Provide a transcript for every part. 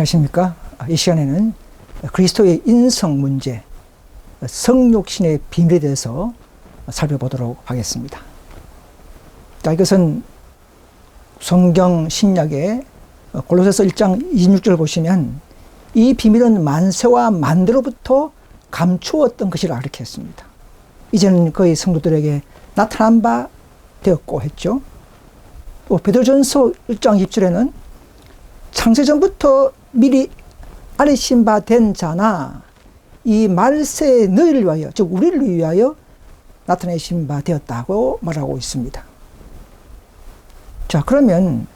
안녕하십니까. 이 시간에는 그리스도의 인성 문제, 성육신의 비밀에 대해서 살펴보도록 하겠습니다. 자, 이것은 성경 신약의 골로새서 1장 26절 보시면 이 비밀은 만세와 만대로부터 감추었던 것이라 그렇게 했습니다. 이제는 거의 성도들에게 나타난 바 되었고 했죠. 또 베드로전서 1장 20절에는 창세전부터 미리 알리신 바 된 자나 이 말세에 너희를 위하여, 즉 우리를 위하여 나타내신 바 되었다고 말하고 있습니다. 자, 그러면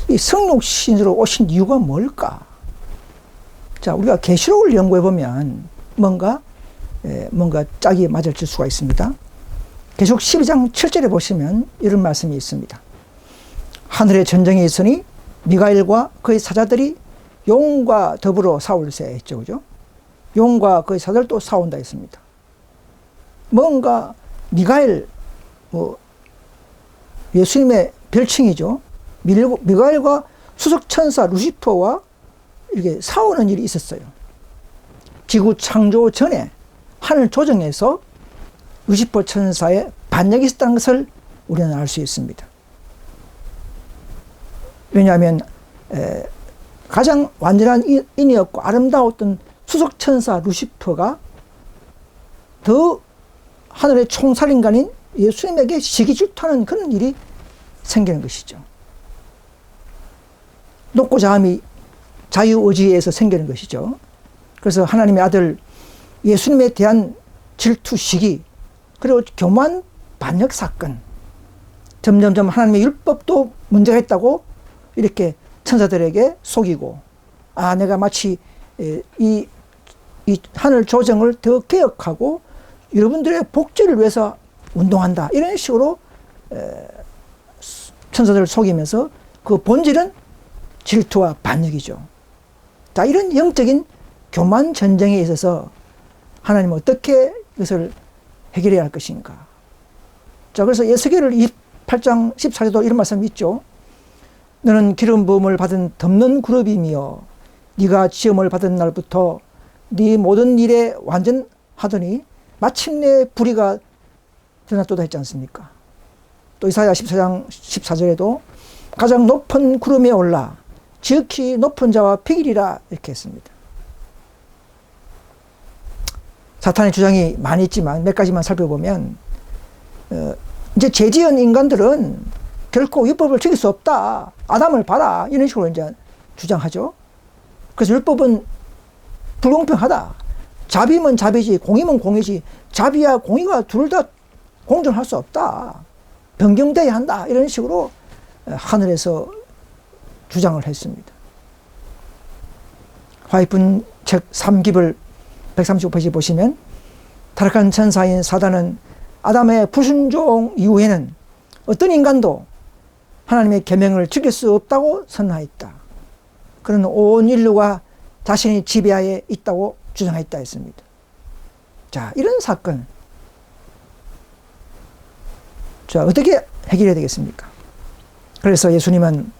이 성육신으로 오신 이유가 뭘까? 자, 우리가 계시록을 연구해 보면 뭔가 짝이 맞을 수가 있습니다. 계시록 12장 7절에 보시면 이런 말씀이 있습니다. 하늘에 전쟁이 있으니 미가엘과 그의 사자들이 용과 더불어 싸울세 했죠, 그죠? 용과 그의 사자들도 싸운다 했습니다. 뭔가 미가엘, 예수님의 별칭이죠. 미가엘과 수석천사 루시퍼와 이렇게 싸우는 일이 있었어요. 지구 창조 전에 하늘 조정에서 루시퍼 천사의 반역이 있었다는 것을 우리는 알 수 있습니다. 왜냐하면 가장 완전한 인이었고 아름다웠던 수석천사 루시퍼가 더 하늘의 총살인간인 예수님에게 시기 질투하는 그런 일이 생기는 것이죠. 높고자 함이 자유의지에서 생기는 것이죠. 그래서 하나님의 아들 예수님에 대한 질투 시기, 그리고 교만 반역 사건, 점점점 하나님의 율법도 문제가 있다고 이렇게 천사들에게 속이고, 내가 마치 이 하늘 조정을 더 개혁하고 여러분들의 복지를 위해서 운동한다, 이런 식으로 천사들을 속이면서 그 본질은 질투와 반역이죠. 자, 이런 영적인 교만 전쟁에 있어서 하나님은 어떻게 이것을 해결해야 할 것인가? 자, 그래서 에스겔 28장 14절도 이런 말씀이 있죠. 너는 기름 부음을 받은 덮는 그룹이며 네가 지음을 받은 날부터 네 모든 일에 완전하더니 마침내 불의가 드러났도다 했지 않습니까? 또 이사야 14장 14절에도 가장 높은 구름에 올라 지극히 높은 자와 비기리라 이렇게 했습니다. 사탄의 주장이 많이 있지만 몇 가지만 살펴보면 이제 죄지은 인간들은 결코 율법을 지킬 수 없다, 아담을 봐라, 이런 식으로 이제 주장하죠. 그래서 율법은 불공평하다, 자비면 자비지 공의면 공의지, 자비와 공의가 둘 다 공존할 수 없다, 변경돼야 한다, 이런 식으로 하늘에서 주장을 했습니다. 화이픈 책 3기별 135페이지 보시면 타락한 천사인 사단은 아담의 불순종 이후에는 어떤 인간도 하나님의 계명을 지킬 수 없다고 선언하였다. 그는 온 인류가 자신의 지배하에 있다고 주장했다 했습니다. 자, 이런 사건, 자, 어떻게 해결해야 되겠습니까? 그래서 예수님은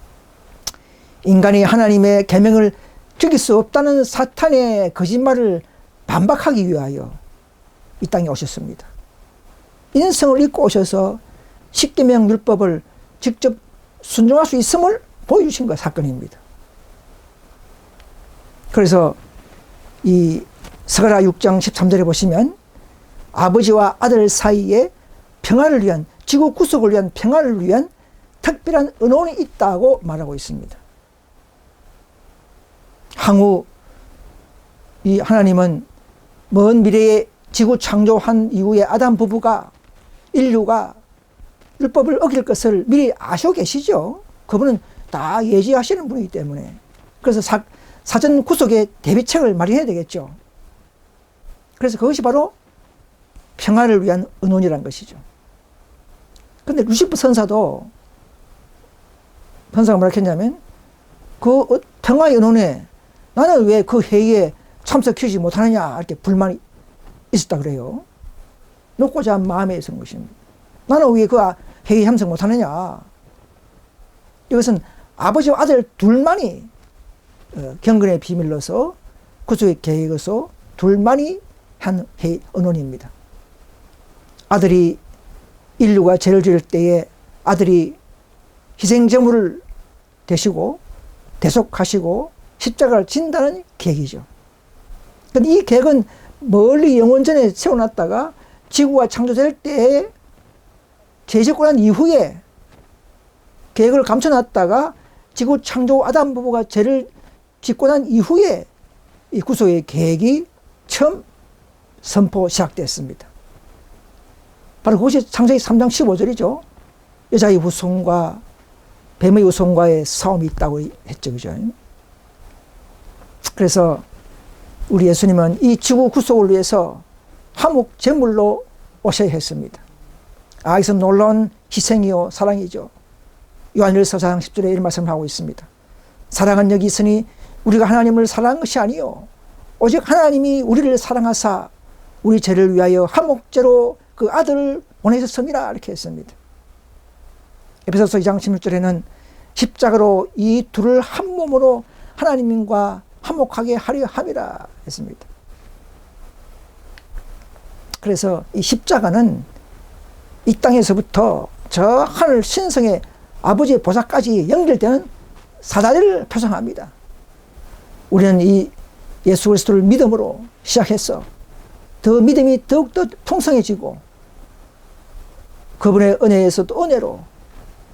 인간이 하나님의 계명을 지킬 수 없다는 사탄의 거짓말을 반박하기 위하여 이 땅에 오셨습니다. 인성을 잃고 오셔서 십계명 율법을 직접 순종할 수 있음을 보여주신 것 사건입니다. 그래서 이 스가랴 6장 13절에 보시면 아버지와 아들 사이에 평화를 위한, 지구 구속을 위한 평화를 위한 특별한 은원이 있다고 말하고 있습니다. 향후 이 하나님은 먼 미래에 지구 창조한 이후에 아담 부부가, 인류가 율법을 어길 것을 미리 아시고 계시죠. 그분은 다 예지하시는 분이기 때문에. 그래서 사전 구속의 대비책을 마련해야 되겠죠. 그래서 그것이 바로 평화를 위한 은원이라는 것이죠. 근데 루시퍼 선사가 뭐라 했냐면 그 평화의 은원에 나는 왜 그 회의에 참석하지 못하느냐 이렇게 불만이 있었다 그래요. 놓고자 한 마음에 있는 것입니다. 나는 왜 그 회의에 참석 못하느냐. 이것은 아버지와 아들 둘만이 경건의 비밀로서 구속의 계획에서 둘만이 한 언론입니다. 아들이 인류가 죄를 지을 때에 아들이 희생제물을 되시고 대속하시고 십자가를 진다는 계획이죠. 근데 이 계획은 멀리 영원전에 세워놨다가 지구가 창조될 때에 죄 짓고 난 이후에 계획을 감춰놨다가 지구 창조 아담 부부가 죄를 짓고 난 이후에 이 구속의 계획이 처음 선포 시작됐습니다. 바로 그것이 창세기 3장 15절이죠. 여자의 후손과 뱀의 후손과의 싸움이 있다고 했죠. 그죠? 그래서 우리 예수님은 이 지구 구속을 위해서 화목 제물로 오셔야 했습니다. 이것은 놀라운 희생이요 사랑이죠. 요한일서 4장 10절에 이런 말씀을 하고 있습니다. 사랑은 여기 있으니 우리가 하나님을 사랑한 것이 아니요 오직 하나님이 우리를 사랑하사 우리 죄를 위하여 화목제로 그 아들을 보내셨습니다. 이렇게 했습니다. 에베소서 2장 16절에는 십자가로 이 둘을 한 몸으로 하나님과 화목하게 하려 함이라 했습니다. 그래서 이 십자가는 이 땅에서부터 저 하늘 신성의 아버지의 보좌까지 연결되는 사다리를 표상합니다. 우리는 이 예수 그리스도를 믿음으로 시작해서 더 믿음이 더욱더 풍성해지고 그분의 은혜에서 또 은혜로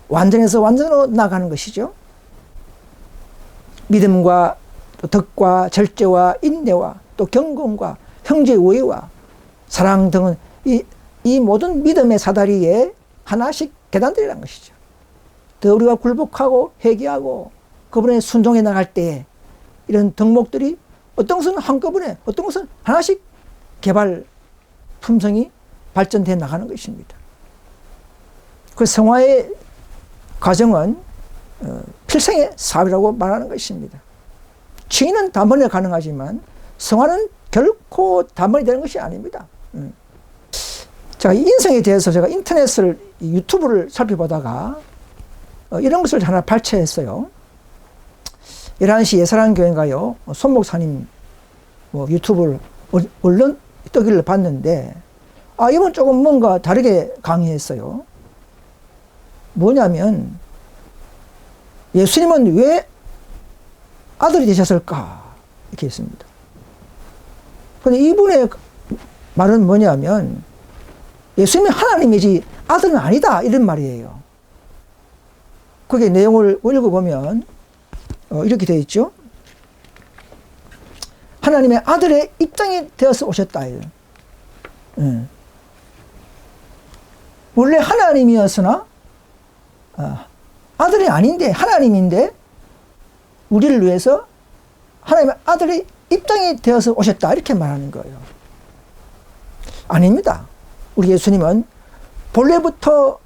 완전에서 완전으로 나가는 것이죠. 믿음과 또 덕과 절제와 인내와 또 경건과 형제의 우애와 사랑 등은 이 모든 믿음의 사다리에 하나씩 계단들이라는 것이죠. 더 우리가 굴복하고 회개하고 그분의 순종해 나갈 때에 이런 덕목들이 어떤 것은 한꺼번에 어떤 것은 하나씩 개발 품성이 발전돼 나가는 것입니다. 그 성화의 과정은 필생의 사업이라고 말하는 것입니다. 치유는 단번에 가능하지만 성화는 결코 단번에 되는 것이 아닙니다. 제가 인성에 대해서 제가 인터넷을 유튜브를 살펴보다가 이런 것을 하나 발췌했어요. 11시 예사랑교회인가요? 손 목사님 유튜브를 얼른 뜨기를 봤는데 이번 조금 뭔가 다르게 강의했어요. 뭐냐면 예수님은 왜 아들이 되셨을까? 이렇게 했습니다. 그런데 이분의 말은 뭐냐면 예수님이 하나님이지 아들은 아니다 이런 말이에요. 그게 내용을 읽어보면 이렇게 되어 있죠. 하나님의 아들의 입장이 되어서 오셨다. 원래 하나님이었으나 아들이 아닌데 하나님인데 우리를 위해서 하나님의 아들의 입장이 되어서 오셨다 이렇게 말하는 거예요. 아닙니다. 우리 예수님은 본래부터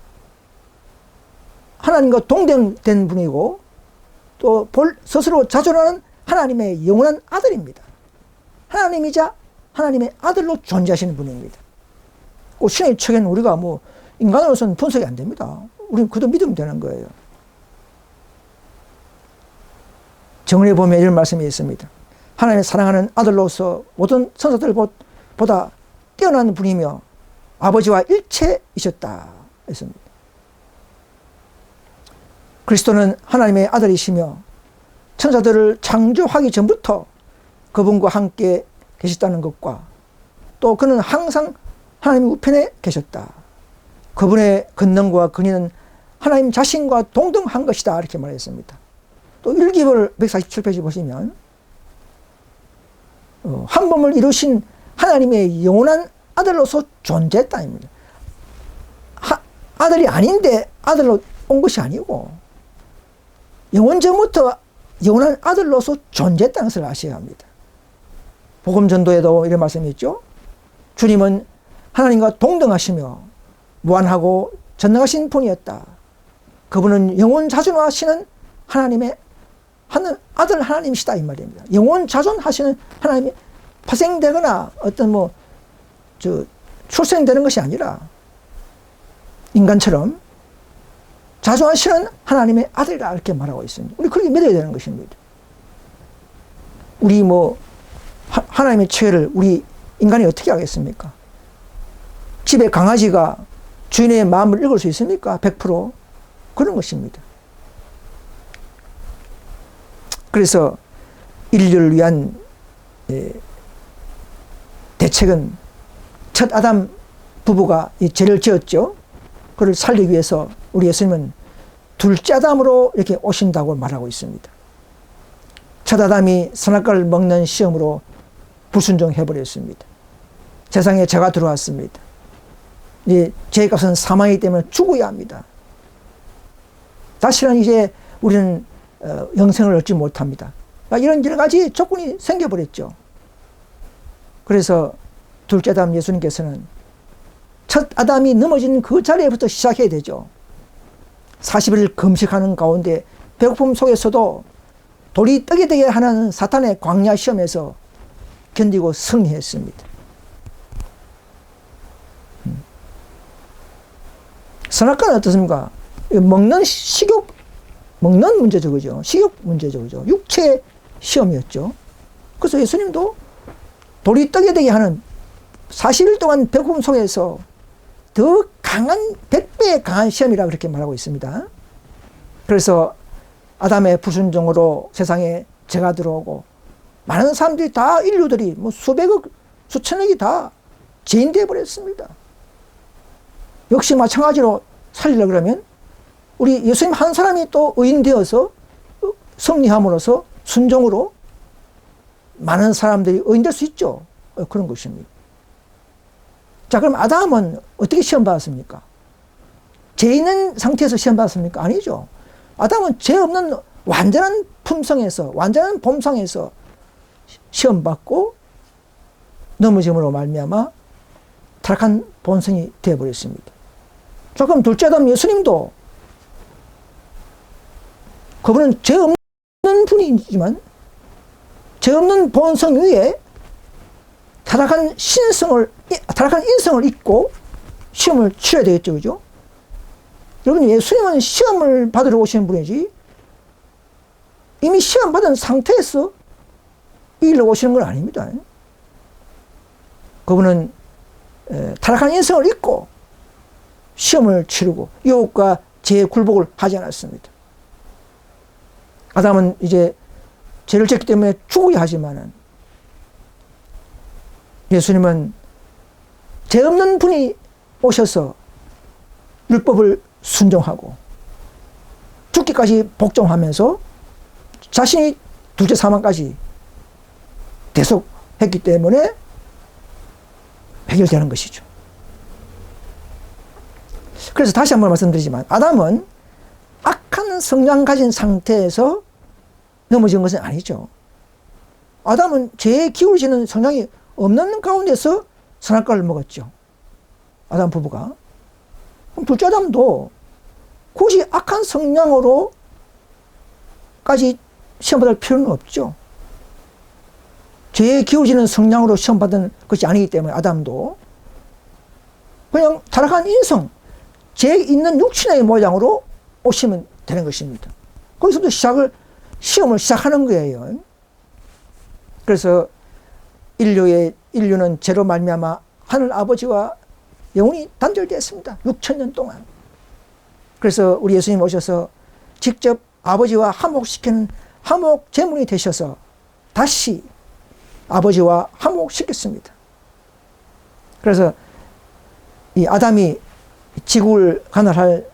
하나님과 동등된 분이고 또 스스로 자존하는 하나님의 영원한 아들입니다. 하나님이자 하나님의 아들로 존재하시는 분입니다. 그 신의 책에는 우리가 인간으로서는 분석이 안 됩니다. 우리는 그도 믿으면 되는 거예요. 정언에 보면 이런 말씀이 있습니다. 하나님의 사랑하는 아들로서 모든 천사들보다 뛰어난 분이며 아버지와 일체이셨다 했습니다. 그리스도는 하나님의 아들이시며 천사들을 창조하기 전부터 그분과 함께 계셨다는 것과 또 그는 항상 하나님 우편에 계셨다. 그분의 권능과 근위는 하나님 자신과 동등한 것이다 이렇게 말했습니다. 또 1기별 147페이지 보시면 한 몸을 이루신 하나님의 영원한 아들로서 존재했다입니다. 아들이 아닌데 아들로 온 것이 아니고 영원 전부터 영원한 아들로서 존재했다는 것을 아셔야 합니다. 복음 전도에도 이런 말씀이 있죠. 주님은 하나님과 동등하시며 무한하고 전능하신 분이었다. 그분은 영원 자존하시는 하나님의 아들 하나님이시다 이 말입니다. 영원 자존하시는 하나님이 파생되거나 어떤 출생되는 것이 아니라 인간처럼 자존하시는 하나님의 아들이라 이렇게 말하고 있습니다. 우리 그렇게 믿어야 되는 것입니다. 우리 뭐 하나님의 체계를 우리 인간이 어떻게 하겠습니까? 집에 강아지가 주인의 마음을 읽을 수 있습니까? 100% 그런 것입니다. 그래서 인류를 위한 대책은 첫 아담 부부가 이 죄를 지었죠. 그를 살리기 위해서 우리 예수님은 둘째 아담으로 이렇게 오신다고 말하고 있습니다. 첫 아담이 선악과를 먹는 시험으로 불순종해버렸습니다. 세상에 죄가 들어왔습니다. 이제 죄의 값은 사망이기 때문에 죽어야 합니다. 다시는 이제 우리는 영생을 얻지 못합니다. 이런 여러 가지 조건이 생겨버렸죠. 그래서 둘째 아담 예수님께서는 첫 아담이 넘어진 그 자리에부터 시작해야 되죠. 40일 금식하는 가운데 배고픔 속에서도 돌이 떡이 되게 하는 사탄의 광야 시험에서 견디고 승리했습니다. 선악과는 어떻습니까? 먹는 식욕, 먹는 문제죠, 그죠? 식욕 문제죠, 그죠? 육체 시험이었죠. 그래서 예수님도 돌이 떡이 되게 하는 40일 동안 배고픔 속에서 더 강한 100배 강한 시험이라고 그렇게 말하고 있습니다. 그래서 아담의 불순종으로 세상에 죄가 들어오고 많은 사람들이 다 인류들이 뭐 수백억 수천억이 다 죄인 되어 버렸습니다. 역시 마찬가지로 살리려 그러면 우리 예수님 한 사람이 또 의인 되어서 승리함으로써 순종으로 많은 사람들이 의인 될 수 있죠. 그런 것입니다. 자, 그럼 아담은 어떻게 시험 받았습니까? 죄 있는 상태에서 시험 받았습니까? 아니죠. 아담은 죄 없는 완전한 품성에서, 완전한 본성에서 시험 받고 넘어짐으로 말미암아 타락한 본성이 되어버렸습니다. 자, 그럼 둘째 아담 예수님도 그분은 죄 없는 분이지만 죄 없는 본성 위에 타락한 인성을 잊고 시험을 치러야 되겠죠, 그죠? 여러분, 예수님은 시험을 받으러 오시는 분이지 이미 시험 받은 상태에서 이기려고 오시는 건 아닙니다. 그분은 타락한 인성을 잊고 시험을 치르고 유혹과 죄의 굴복을 하지 않았습니다. 아담은 이제 죄를 졌기 때문에 죽어야 하지만은 예수님은 죄 없는 분이 오셔서 율법을 순종하고 죽기까지 복종하면서 자신이 둘째 사망까지 대속했기 때문에 해결되는 것이죠. 그래서 다시 한번 말씀드리지만 아담은 악한 성향 가진 상태에서 넘어진 것은 아니죠. 아담은 죄에 기울이는 성향이 없는 가운데서 선악과를 먹었죠. 아담 부부가. 그럼 둘째 아담도 굳이 악한 성향으로까지 시험받을 필요는 없죠. 죄에 기울이는 성향으로 시험받은 것이 아니기 때문에 아담도 그냥 타락한 인성, 죄 있는 육신의 모양으로 오시면 되는 것입니다. 거기서부터 시험을 시작하는 거예요. 그래서 인류는 죄로 말미암아 하늘 아버지와 영원히 단절되었습니다. 6,000년 동안. 그래서 우리 예수님 오셔서 직접 아버지와 화목시키는 화목 제물이 되셔서 다시 아버지와 화목시켰습니다. 그래서 이 아담이 지구를 관할할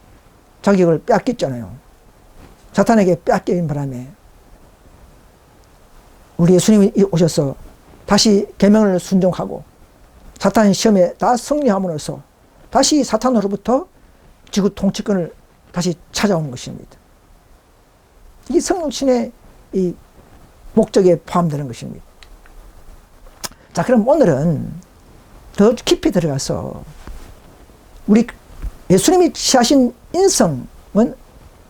자격을 뺏겼잖아요. 사탄에게 뺏긴 바람에 우리 예수님이 오셔서 다시 계명을 순종하고 사탄 시험에 다 승리함으로써 다시 사탄으로부터 지구 통치권을 다시 찾아온 것입니다. 이게 성육신의 이 목적에 포함되는 것입니다. 자, 그럼 오늘은 더 깊이 들어가서 우리 예수님이 취하신 인성은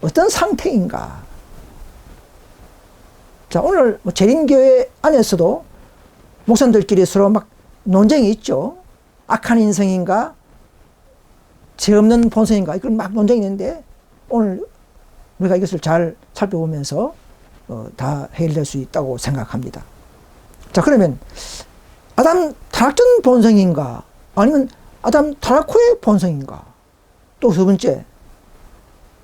어떤 상태인가? 자, 오늘 재림교회 안에서도 목사님들끼리 서로 막 논쟁이 있죠. 악한 인성인가? 죄 없는 본성인가? 이걸 막 논쟁이 있는데 오늘 우리가 이것을 잘 살펴보면서 다 해결될 수 있다고 생각합니다. 자, 그러면 아담 타락 전 본성인가? 아니면 아담 타락 후의 본성인가? 또 두 번째,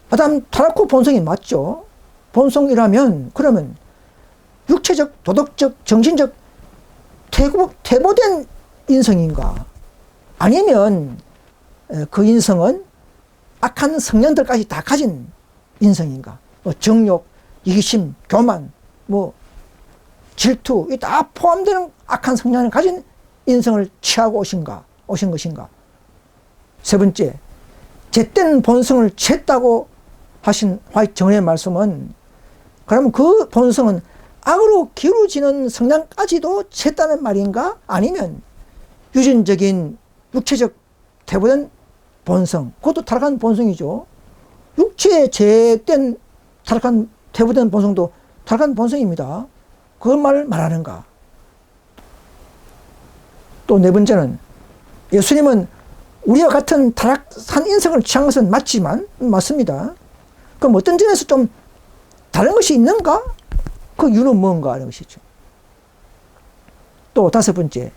아담 타락 후 본성이 맞죠? 본성이라면 그러면 육체적, 도덕적, 정신적 퇴보된 인성인가? 아니면 그 인성은 악한 성향들까지 다 가진 인성인가? 뭐 정욕, 이기심, 교만, 뭐 질투, 이 다 포함되는 악한 성향을 가진 인성을 취하고 오신 것인가? 세 번째, 잿된 본성을 챘다고 하신 화이트 정의 말씀은, 그러면 그 본성은 악으로 기울어지는 성향까지도 챘다는 말인가? 아니면 유전적인 육체적 퇴보된 본성, 그것도 타락한 본성이죠. 육체에 제된 타락한 퇴보된 본성도 타락한 본성입니다. 그것만을 말하는가? 또 네 번째는, 예수님은 우리와 같은 타락한 인성을 취한 것은 맞습니다. 그럼 어떤 점에서 좀 다른 것이 있는가? 그 이유는 뭔가 하는 것이죠. 또 다섯 번째,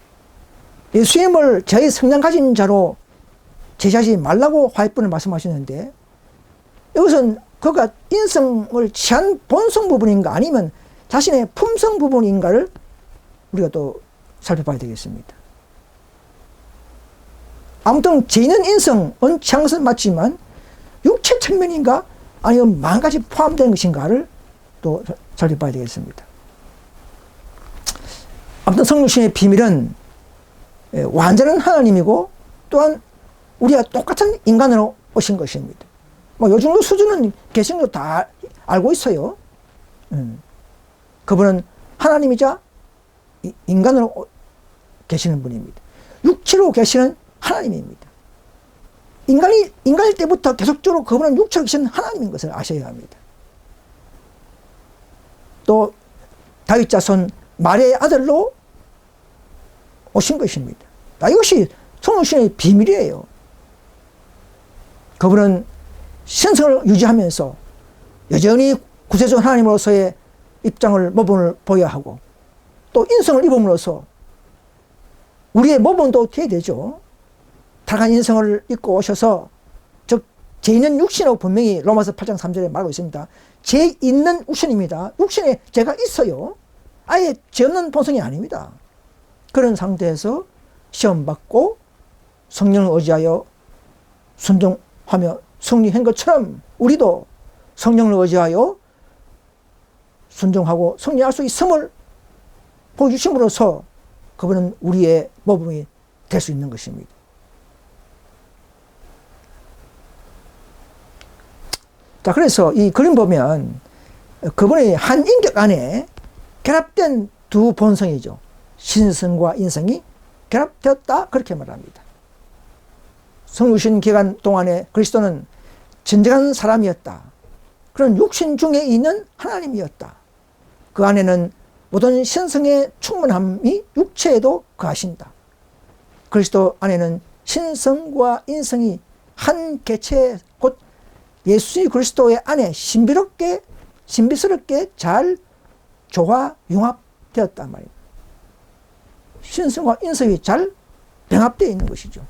예수님을 자기 성향 가진 자로 제시하지 말라고 화해분을 말씀하셨는데, 이것은 그가 인성을 취한 본성 부분인가 아니면 자신의 품성 부분인가를 우리가 또 살펴봐야 되겠습니다. 아무튼 죄 있는 인성은 취한 것은 맞지만 육체 측면인가 아니면 마음까지 포함되는 것인가를 또 살펴봐야 되겠습니다. 아무튼 성육신의 비밀은 완전한 하나님이고 또한 우리가 똑같은 인간으로 오신 것입니다. 뭐 요 정도 수준은 계시는 거 다 알고 있어요. 그분은 하나님이자 인간으로 계시는 분입니다. 육체로 계시는 하나님입니다. 인간일 때부터 계속적으로 그분은 육체로 계시는 하나님인 것을 아셔야 합니다. 또 다윗 자손 말의 아들로 오신 것입니다. 이것이 성육신의 비밀이에요. 그분은 신성을 유지하면서 여전히 구세주 하나님으로서의 입장을, 모범을 보여야 하고, 또 인성을 입음으로써 우리의 모범도 되어야 되죠. 타락한 인성을 입고 오셔서, 즉 죄 있는 육신으로 분명히 로마서 8장 3절에 말하고 있습니다. 죄 있는 육신입니다. 육신에 죄가 있어요. 아예 죄 없는 본성이 아닙니다. 그런 상태에서 시험받고 성령을 의지하여 순종하며 승리한 것처럼 우리도 성령을 의지하여 순종하고 승리할 수 있음을 보여주심으로써 그분은 우리의 모범이 될 수 있는 것입니다. 자, 그래서 이 그림 보면 그분의 한 인격 안에 결합된 두 본성이죠. 신성과 인성이 결합되었다, 그렇게 말합니다. 성육신 기간 동안에 그리스도는 진정한 사람이었다. 그런 육신 중에 있는 하나님이었다. 그 안에는 모든 신성의 충만함이 육체에도 거하신다. 그리스도 안에는 신성과 인성이 한 개체, 곧 예수 그리스도의 안에 신비스럽게 잘 조화, 융합되었단 말입니다. 신성과 인성이 잘 병합되어 있는 것이죠.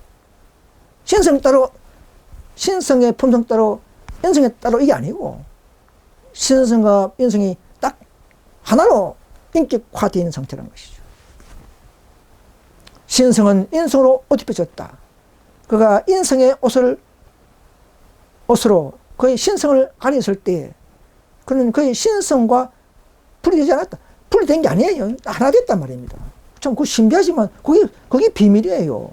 신성 따로, 신성의 품성 따로, 인성에 따로 이게 아니고, 신성과 인성이 딱 하나로 인격화되어 있는 상태라는 것이죠. 신성은 인성으로 옷 입혀졌다. 그가 인성의 옷으로 그의 신성을 가렸을 때, 그는 그의 신성과 분리되지 않았다. 분리된 게 아니에요. 하나 됐단 말입니다. 참, 그거 신비하지만, 그게 비밀이에요.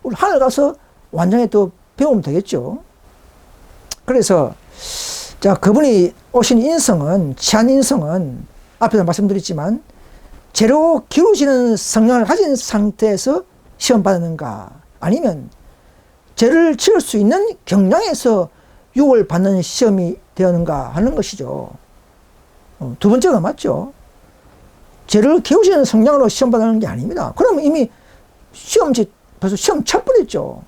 우리 하늘 가서 완전히 또 배우면 되겠죠. 그래서, 자, 그분이 오신 인성은, 취한 인성은, 앞에서 말씀드렸지만, 죄로 기울어지는 성향을 가진 상태에서 시험받는가, 아니면 죄를 지을 수 있는 경향에서 유혹을 받는 시험이 되었는가 하는 것이죠. 두 번째가 맞죠. 죄를 기울어지는 성향으로 시험받는 게 아닙니다. 그러면 이미 벌써 시험 쳐버렸죠.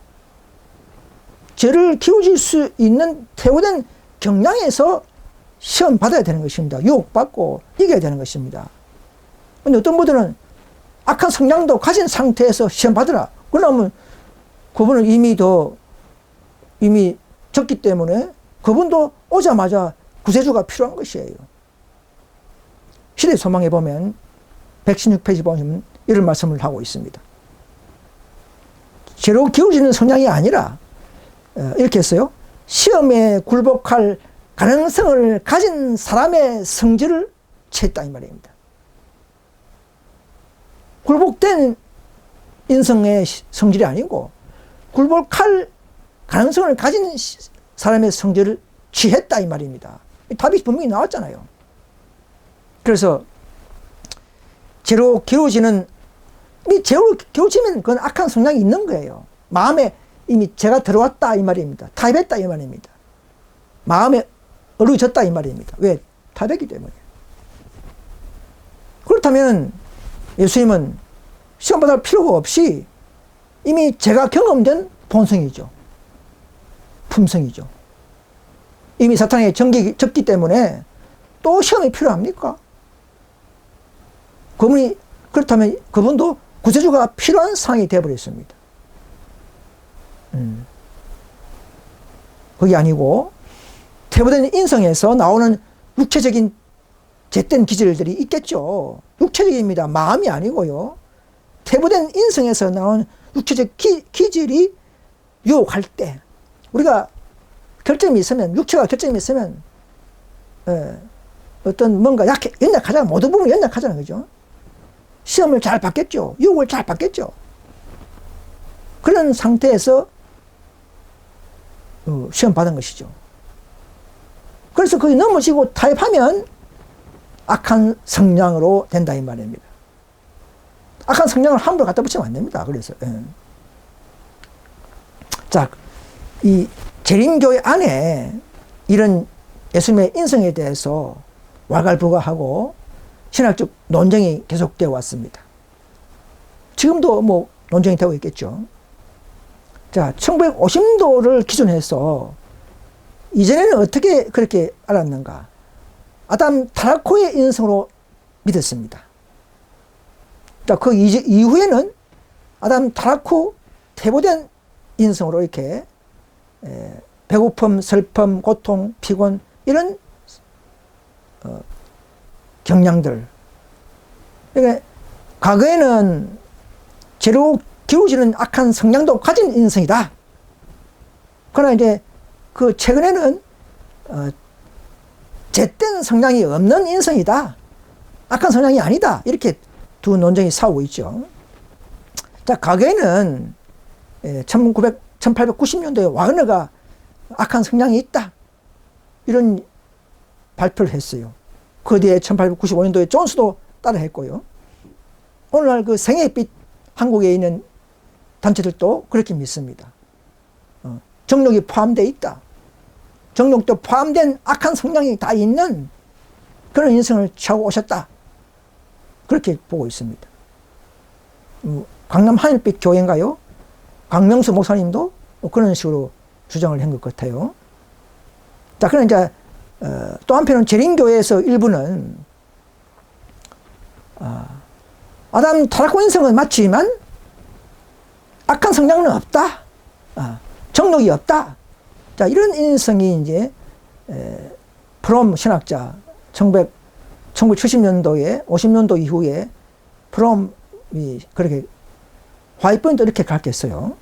죄를 기울일 수 있는 퇴보된 경향에서 시험 받아야 되는 것입니다. 유혹받고 이겨야 되는 것입니다. 근데 어떤 분들은 악한 성향도 가진 상태에서 시험 받으라. 그러면 그분은 이미 적기 때문에 그분도 오자마자 구세주가 필요한 것이에요. 시대 소망에 보면 116페이지 보면 이런 말씀을 하고 있습니다. 죄로 기울어지는 성향이 아니라 이렇게 했어요. 시험에 굴복할 가능성을 가진 사람의 성질을 취했다 이 말입니다. 굴복된 인성의 성질이 아니고 굴복할 가능성을 가진 사람의 성질을 취했다 이 말입니다. 답이 분명히 나왔잖아요. 그래서 죄로 기울어지는, 죄로 기울어지면 그건 악한 성향이 있는 거예요. 마음에 이미 죄가 들어왔다 이 말입니다. 타협했다 이 말입니다. 마음에 어루졌다 이 말입니다. 왜? 타협했기 때문에. 그렇다면 예수님은 시험 받을 필요가 없이 이미 죄가 경험된 본성이죠. 품성이죠. 이미 사탄에게 졌기 때문에 또 시험이 필요합니까? 그렇다면 그분도 구세주가 필요한 상황이 되어버렸습니다. 그게 아니고 퇴보된 인성에서 나오는 육체적인 잿된 기질들이 있겠죠. 육체적입니다. 마음이 아니고요. 퇴보된 인성에서 나온 육체적 기질이 유혹할 때 우리가 결점이 있으면, 육체가 결점이 있으면 어떤 뭔가 연약하잖아. 모든 부분이 연약하잖아요. 그죠? 시험을 잘 받겠죠. 유혹을 잘 받겠죠. 그런 상태에서 시험 받은 것이죠. 그래서 거기 넘어지고 타협하면 악한 성향으로 된다 이 말입니다. 악한 성향을 함부로 갖다 붙이면 안 됩니다. 그래서 자, 이 재림교회 안에 이런 예수님의 인성에 대해서 왈가불가하고 신학적 논쟁이 계속되어 왔습니다. 지금도 뭐 논쟁이 되고 있겠죠. 자, 1950년도를 기준해서 이전에는 어떻게 그렇게 알았는가? 아담 타락후의 인성으로 믿었습니다. 자, 그 이후에는 아담 타락 후 퇴보된 인성으로 이렇게 배고픔, 슬픔, 고통, 피곤 이런 경향들. 그러니까 과거에는 죄로 기울어지는 악한 성향도 가진 인성이다. 그러나 이제 그 최근에는 잿된 성향이 없는 인성이다. 악한 성향이 아니다. 이렇게 두 논쟁이 싸우고 있죠. 자, 과거에는 1890년도에 와그너가 악한 성향이 있다. 이런 발표를 했어요. 그 뒤에 1895년도에 존스도 따라 했고요. 오늘날 그 생애빛 한국에 있는 단체들도 그렇게 믿습니다. 정욕이 포함되어 있다. 정욕도 포함된 악한 성향이 다 있는 그런 인생을 취하고 오셨다. 그렇게 보고 있습니다. 강남 하늘빛 교회인가요? 강명수 목사님도 그런 식으로 주장을 한 것 같아요. 자, 그럼 이제 또 한편은 재림교회에서 일부는 아담 타락후 인성은 맞지만 악한 성향은 없다. 정욕이 없다. 자, 이런 인성이 이제 프롬 신학자 1970년도에 50년도 이후에 프롬이 그렇게 화이트본도 이렇게 가르쳤어요.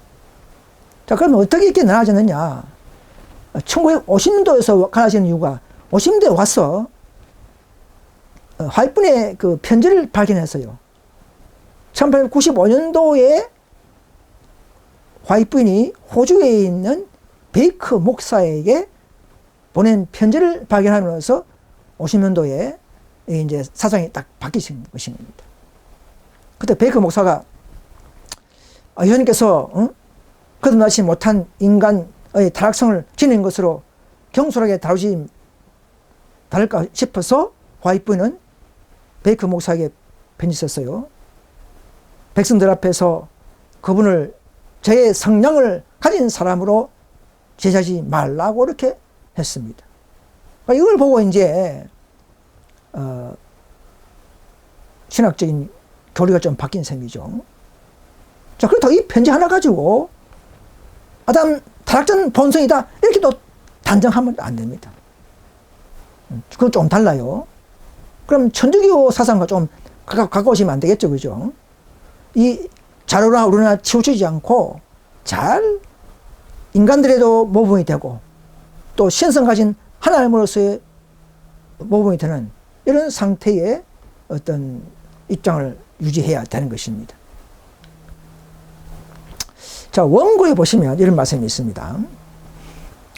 자, 그러면 어떻게 이렇게 나눠졌느냐? 1950년도에서 갈라지는 이유가 50년대에 와서 화이트본의 그 편지를 발견했어요. 1895년도에 화이트본이 호주에 있는 베이커 목사에게 보낸 편지를 발견하면서 50년도에 이제 사상이 딱 바뀌신 것입니다. 그때 베이커 목사가 여호님께서 거듭나지 못한 인간의 타락성을 지닌 것으로 경솔하게 다룰까 싶어서 화이트본은 베이커 목사에게 편지 썼어요. 백성들 앞에서 그분을 제 성량을 가진 사람으로 제자지 말라고 이렇게 했습니다. 그러니까 이걸 보고 이제 신학적인 교리가 좀 바뀐 셈이죠. 자, 그렇다고 이 편지 하나 가지고 아담 타락전 본성이다 이렇게 또 단정하면 안 됩니다. 그건 좀 달라요. 그럼 천주교 사상과 좀 가까우시면 안 되겠죠, 그죠? 이 자료나 우리나 치우치지 않고 잘 인간들에도 모범이 되고 또 신성 가진 하나님으로서의 모범이 되는 이런 상태의 어떤 입장을 유지해야 되는 것입니다. 자, 원고에 보시면 이런 말씀이 있습니다.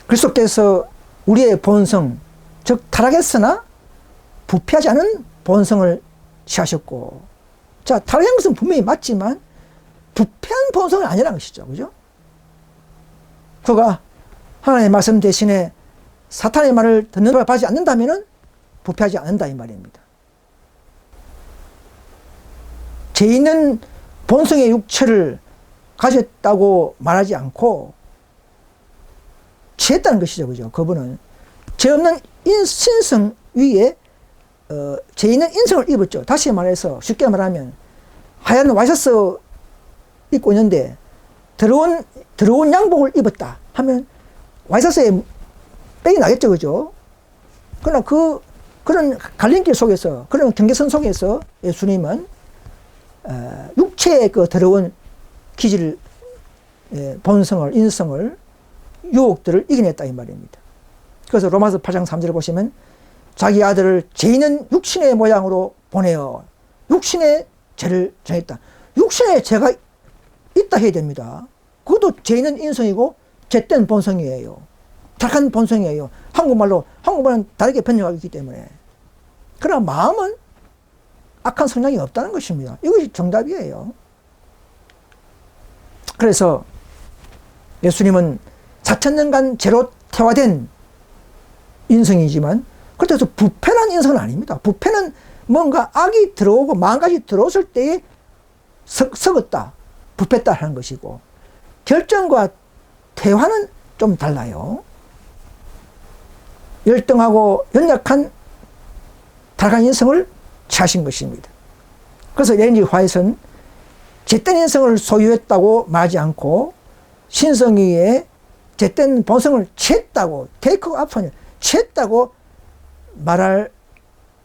그리스도께서 우리의 본성, 즉 타락했으나 부패하지 않은 본성을 취하셨고, 자, 타락한 것은 분명히 맞지만 부패한 본성은 아니라는 것이죠. 그죠? 그가 하나님의 말씀 대신에 사탄의 말을 듣는 바 받지 않는다면 부패하지 않는다 이 말입니다. 죄 있는 본성의 육체를 가졌다고 말하지 않고 취했다는 것이죠. 그죠? 그분은 죄 없는 신성 위에 죄 있는 인성을 입었죠. 다시 말해서 쉽게 말하면 하얀 와이셔츠 입고 있는데 더러운 양복을 입었다 하면 와이셔츠에 빽이 나겠죠. 그죠? 그러나 그런 갈림길 속에서, 그런 경계선 속에서 예수님은 육체의 그 더러운 기질, 본성을, 인성을, 유혹들을 이겨냈다 이 말입니다. 그래서 로마서 8장 3절을 보시면 자기 아들을 죄 있는 육신의 모양으로 보내어 육신의 죄를 정했다. 육신의 죄가 있다 해야 됩니다. 그것도 죄 있는 인성이고 죄된 본성이에요. 타락한 본성이에요. 한국말은 다르게 번역하기 때문에. 그러나 마음은 악한 성향이 없다는 것입니다. 이것이 정답이에요. 그래서 예수님은 4,000년간 죄로 태화된 인성이지만 그렇다고 해서 부패란 인성은 아닙니다. 부패는 뭔가 악이 들어오고 마음까지 들어왔을 때에 썩었다, 부패했다 하는 것이고, 결정과 태화는 좀 달라요. 열등하고 연약한 타락한 인성을 취하신 것입니다. 그래서 레인지 화이트는 죄된 인성을 소유했다고 말하지 않고 신성위에 죄된 본성을 취했다고, 테이크 앞은 취했다고 말할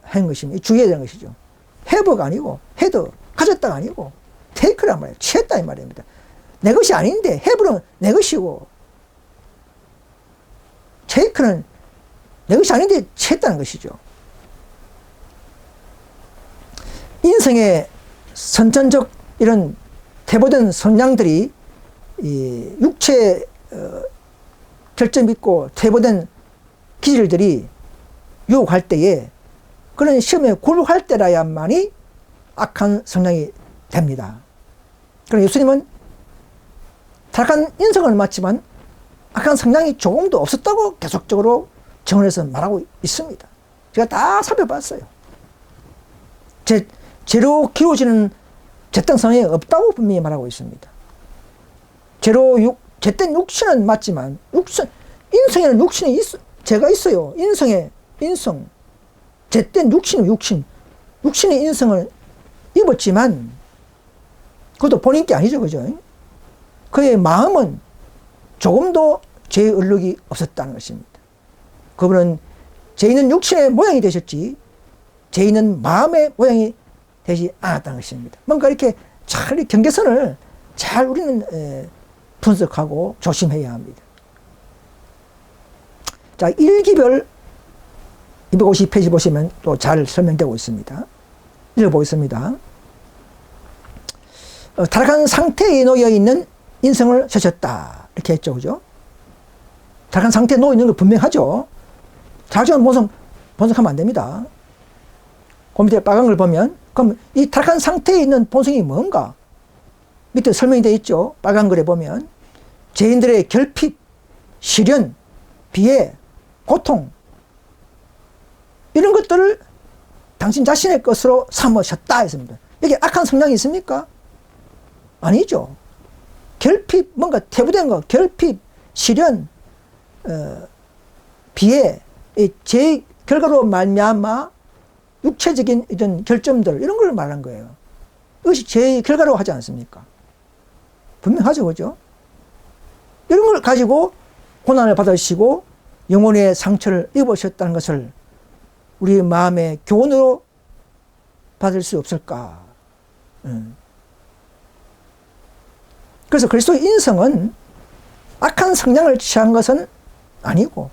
한 것입니다. 주의해야 되는 것이죠. 해버가 아니고 헤드, 가졌다가 아니고 테이크란 말이에요. 취했다 이 말입니다. 내 것이 아닌데 해버는 내 것이고 테이크는 내 것이 아닌데 취했다는 것이죠. 인성의 선천적 이런 태보된 성향들이 이 육체에 결점 있고 태보된 기질들이 유혹할 때에 그런 시험에 굴복할 때라야만이 악한 성향이 됩니다. 그럼 예수님은 타락한 인성을 맞지만 악한 성향이 조금도 없었다고 계속적으로 증언해서 말하고 있습니다. 제가 다 살펴봤어요. 죄로 기울어지는 죄된 성향이 없다고 분명히 말하고 있습니다. 죄된 육신은 맞지만 인성에는 죄가 있어요. 인성. 죄된 육신의 인성을 입었지만 그것도 본인 게 아니죠. 그죠? 그의 마음은 조금도 죄의 얼룩이 없었다는 것입니다. 그분은 죄 있는 육신의 모양이 되셨지 죄 있는 마음의 모양이 되지 않았다는 것입니다. 뭔가 이렇게 잘 경계선을 잘 우리는 분석하고 조심해야 합니다. 자, 1기별 250페이지 보시면 또 잘 설명되고 있습니다. 읽어보겠습니다. 타락한 상태에 놓여 있는 인성을 셔셨다. 이렇게 했죠. 그죠? 타락한 상태에 놓여 있는 거 분명하죠. 타락한 본성하면 안 됩니다. 그 밑에 빨간 걸 보면, 그럼 이 타락한 상태에 있는 본성이 뭔가? 밑에 설명이 되어 있죠. 빨간 글에 보면, 죄인들의 결핍, 시련, 비애, 고통, 이런 것들을 당신 자신의 것으로 삼으셨다 했습니다. 이게 악한 성향이 있습니까? 아니죠. 결핍, 뭔가 태부된 거, 결핍, 시련, 비애, 제 결과로 말미암아 육체적인 이런 결점들, 이런 걸 말한 거예요. 이것이 죄의 결과라고 하지 않습니까? 분명하죠, 그죠? 이런 걸 가지고 고난을 받으시고 영혼의 상처를 입으셨다는 것을 우리 마음의 교훈으로 받을 수 없을까? 그래서 그리스도의 인성은 악한 성향을 취한 것은 아니고,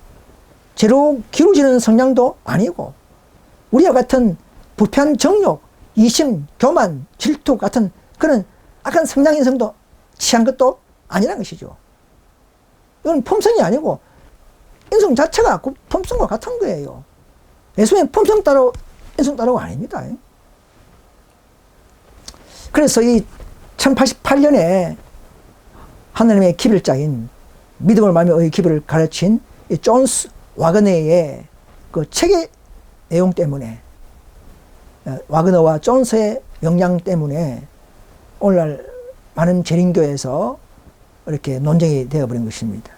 죄로 기울어지는 성향도 아니고, 우리와 같은 부패한 정욕, 이심, 교만, 질투 같은 그런 악한 성향 인성도 취한 것도 아니라는 것이죠. 이건 품성이 아니고 인성 자체가 그 품성과 같은 거예요. 예수님은 품성 따로 인성 따로가 아닙니다. 그래서 이 1088년에 하나님의 기별자인 믿음을 말며 의 기별을 가르친 이 존스 와그너의 그 책의 내용 때문에, 와그너와 존스의 영향 때문에 오늘날 많은 재림교에서 이렇게 논쟁이 되어버린 것입니다.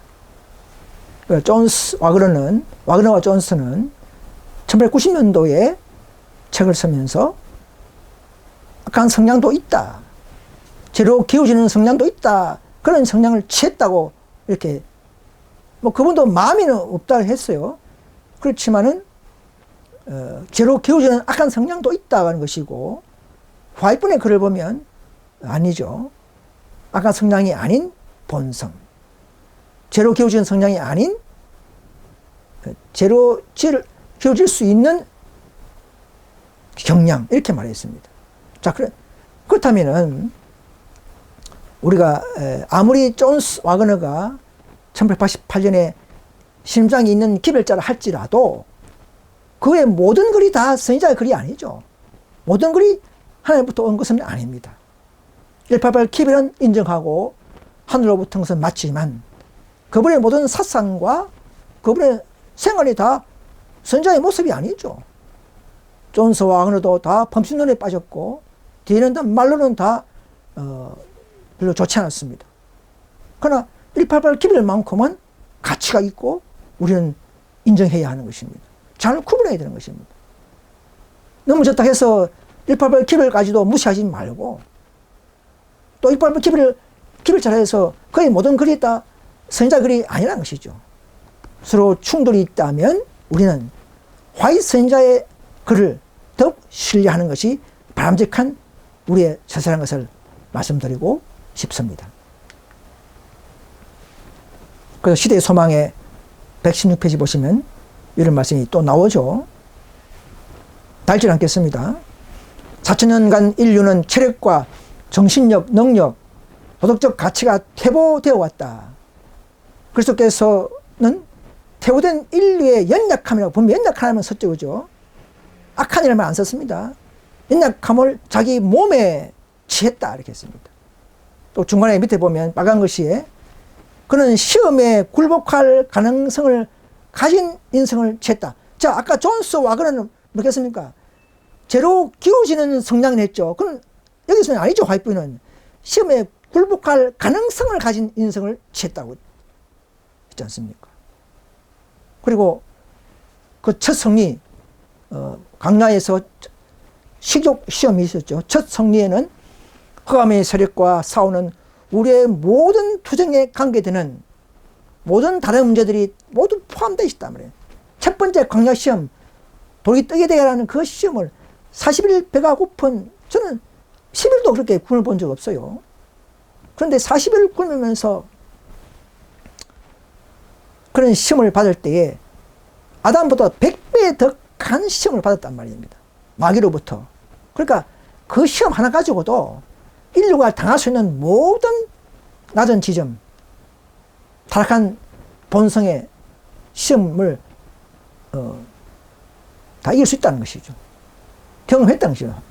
와그너와 존스는 1890년도에 책을 쓰면서 악한 성향도 있다, 죄로 기울어지는 성향도 있다, 그런 성향을 취했다고 이렇게, 뭐 그분도 마음에는 없다 했어요. 그렇지만은 죄로 기울어지는 악한 성향도 있다는 것이고, 화이트분의 글을 보면 아니죠. 악한 성향이 아닌 본성, 죄로 기울어지는 성향이 아닌 죄로 기울어질 수 있는 경향, 이렇게 말했습니다. 자, 그렇다면은 우리가 아무리 존스 와그너가 1888년에 심장이 있는 기별자라 할지라도 그의 모든 글이 다 선지자의 글이 아니죠. 모든 글이 하나님부터 온 것은 아닙니다. 188 기별은 인정하고 하늘로부터 온 것은 맞지만 그분의 모든 사상과 그분의 생활이 다 선지자의 모습이 아니죠. 존스 와그너도 다 범신론에 빠졌고 뒤에는 다 말로는 다 별로 좋지 않았습니다. 그러나 188 기별만큼은 가치가 있고 우리는 인정해야 하는 것입니다. 잘 구분해야 되는 것입니다. 너무 좋다 해서 188 기별까지도 무시하지 말고, 또 188 기별자라 해서 거의 모든 글이 다 선지자 글이 아니라는 것이죠. 서로 충돌이 있다면 우리는 화이트 선지자의 글을 더욱 신뢰하는 것이 바람직한 우리의 처사라는 것을 말씀드리고 싶습니다. 그래서 시대의 소망의 116페이지 보시면 이런 말씀이 또 나오죠. 달지 않겠습니다. 4천년간 인류는 체력과 정신력, 능력, 도덕적 가치가 퇴보되어 왔다. 그리스도께서는 퇴보된 인류의 연약함이라고 보면, 연약함을 썼죠, 그죠? 악한 이름을 안 썼습니다. 연약함을 자기 몸에 취했다, 이렇게 했습니다. 또 중간에 밑에 보면 빨간 글씨에 그는 시험에 굴복할 가능성을 가진 인성을 취했다. 자, 아까 존스 와그너는 뭐겠습니까? 죄로 기울어지는 성향을 했죠. 그건 여기서는 아니죠. 화이트는 시험에 굴복할 가능성을 가진 인성을 취했다고 했지 않습니까? 그리고 그 첫 성리, 강야에서 식욕 시험이 있었죠. 첫 성리에는 흑암의 세력과 싸우는 우리의 모든 투쟁에 관계되는 모든 다른 문제들이 모두 포함되어 있단 말이에요. 첫 번째 광야 시험, 돌이 뜨게 되라는 그 시험을 40일 배가 고픈, 저는 10일도 그렇게 굶어 본 적 없어요. 그런데 40일 굶으면서 그런 시험을 받을 때에 아담보다 100배 더 큰 시험을 받았단 말입니다. 마귀로부터. 그러니까 그 시험 하나 가지고도 인류가 당할 수 있는 모든 낮은 지점, 타락한 본성의 시험을 다 이길 수 있다는 것이죠. 경험했다는 것이죠.